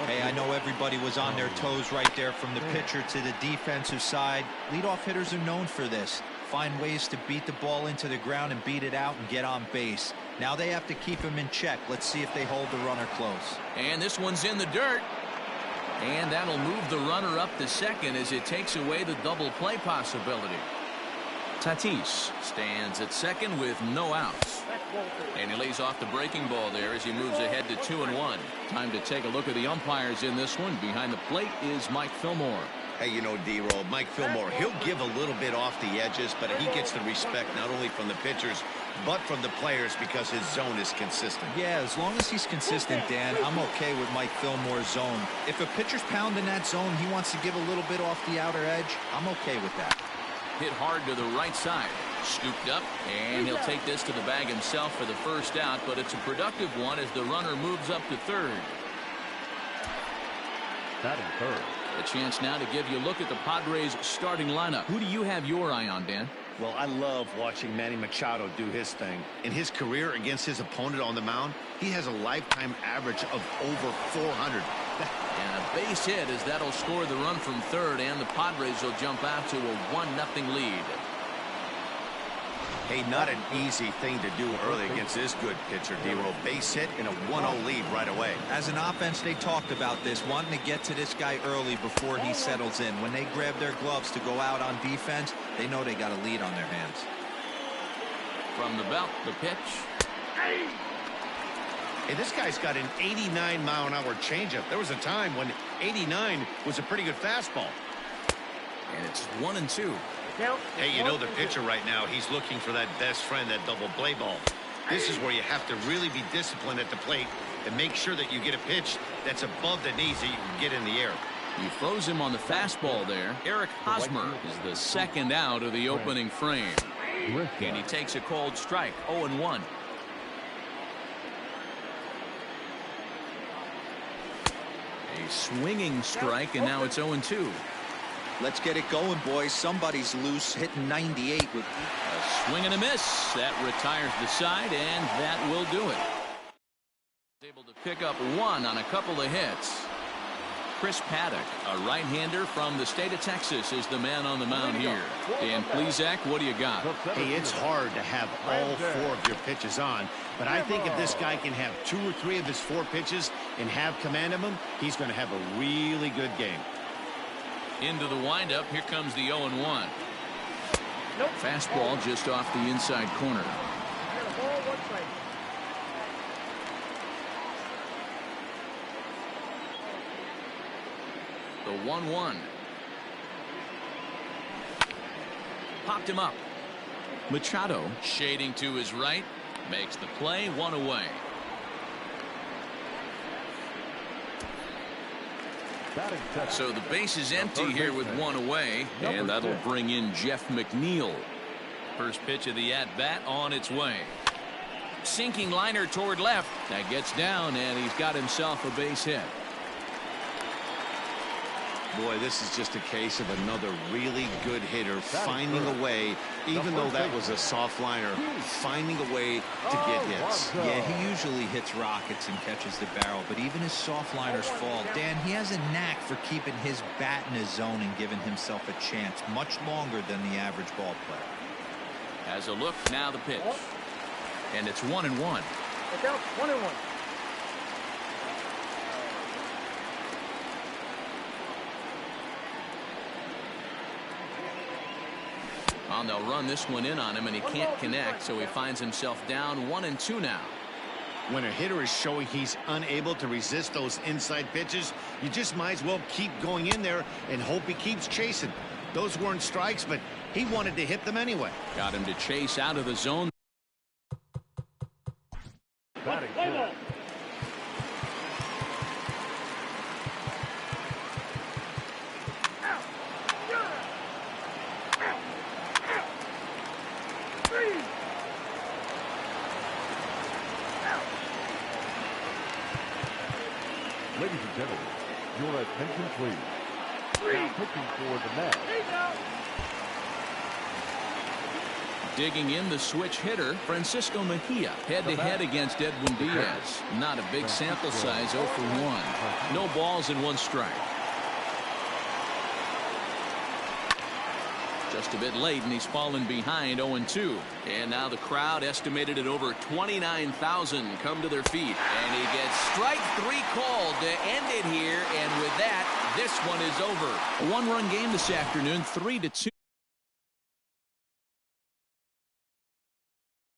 Hey, I know everybody was on their toes right there from the pitcher to the defensive side. Leadoff hitters are known for this. Find ways to beat the ball into the ground and beat it out and get on base. Now they have to keep him in check. Let's see if they hold the runner close. And this one's in the dirt. And that'll move the runner up to second as it takes away the double play possibility. Tatis stands at second with no outs. And he lays off the breaking ball there as he moves ahead to 2-1. Time to take a look at the umpires in this one. Behind the plate is Mike Fillmore. Hey, you know, D-Roll, Mike Fillmore, he'll give a little bit off the edges, but he gets the respect not only from the pitchers, but from the players because his zone is consistent. Yeah, as long as he's consistent, Dan, I'm okay with Mike Fillmore's zone. If a pitcher's pounding that zone, he wants to give a little bit off the outer edge, I'm okay with that. Hit hard to the right side. Scooped up, and he'll take this to the bag himself for the first out, but it's a productive one as the runner moves up to third. Batting third. A chance now to give you a look at the Padres starting lineup. Who do you have your eye on, Dan? Well, I love watching Manny Machado do his thing. In his career against his opponent on the mound, he has a lifetime average of over 400. And a base hit as that'll score the run from third, and the Padres will jump out to a 1-0 lead. Hey, not an easy thing to do early against this good pitcher, D-Roll. Base hit and a 1-0 lead right away. As an offense, they talked about this, wanting to get to this guy early before he settles in. When they grab their gloves to go out on defense, they know they got a lead on their hands. From the belt, the pitch. Hey, this guy's got an 89-mile-an-hour changeup. There was a time when 89 was a pretty good fastball. And it's 1-2. Hey, you know the pitcher right now, he's looking for that best friend, that double play ball. This is where you have to really be disciplined at the plate and make sure that you get a pitch that's above the knees that you can get in the air. He throws him on the fastball there. Eric Hosmer is the second out of the opening frame. And he takes a cold strike, 0-1. A swinging strike, and now it's 0-2. Let's get it going, boys. Somebody's loose, hitting 98 with a swing and a miss. That retires the side, and that will do it. Able to pick up one on a couple of hits. Chris Paddock, a right-hander from the state of Texas, is the man on the mound here. Dan Plesac, what do you got? Hey, it's hard to have all 4 of your pitches on, but I think if this guy can have 2 or 3 of his 4 pitches and have command of them, he's going to have a really good game. Into the windup, here comes the 0-1. Fastball just off the inside corner. The 1-1. Popped him up. Machado shading to his right. Makes the play, 1 away. So the base is empty here with 1 away, and that'll bring in Jeff McNeil. First pitch of the at-bat on its way. Sinking liner toward left. That gets down, and he's got himself a base hit. Boy, this is just a case of another really good hitter finding a way, even though that was a soft liner, finding a way to get hits. Yeah, he usually hits rockets and catches the barrel, but even his soft liners fall. Dan, he has a knack for keeping his bat in his zone and giving himself a chance much longer than the average ball player. As a look, now the pitch. And it's 1-1. It's out, 1-1. And they'll run this one in on him, and he can't connect, so he finds himself down 1-2 now. When a hitter is showing he's unable to resist those inside pitches, you just might as well keep going in there and hope he keeps chasing. Those weren't strikes, but he wanted to hit them anyway. Got him to chase out of the zone. batting Play ball. first. Ladies and gentlemen, your attention please. Now pitching for the Mets. Digging in the switch hitter, Francisco Mejia, head-to-head against Edwin Diaz. Not a big sample size, 0 for 1. No balls and 1 strike. Just a bit late, and he's fallen behind 0-2. And now the crowd, estimated at over 29,000, come to their feet. And he gets strike 3 called to end it here. And with that, this one is over. A 1-run game this afternoon, 3-2.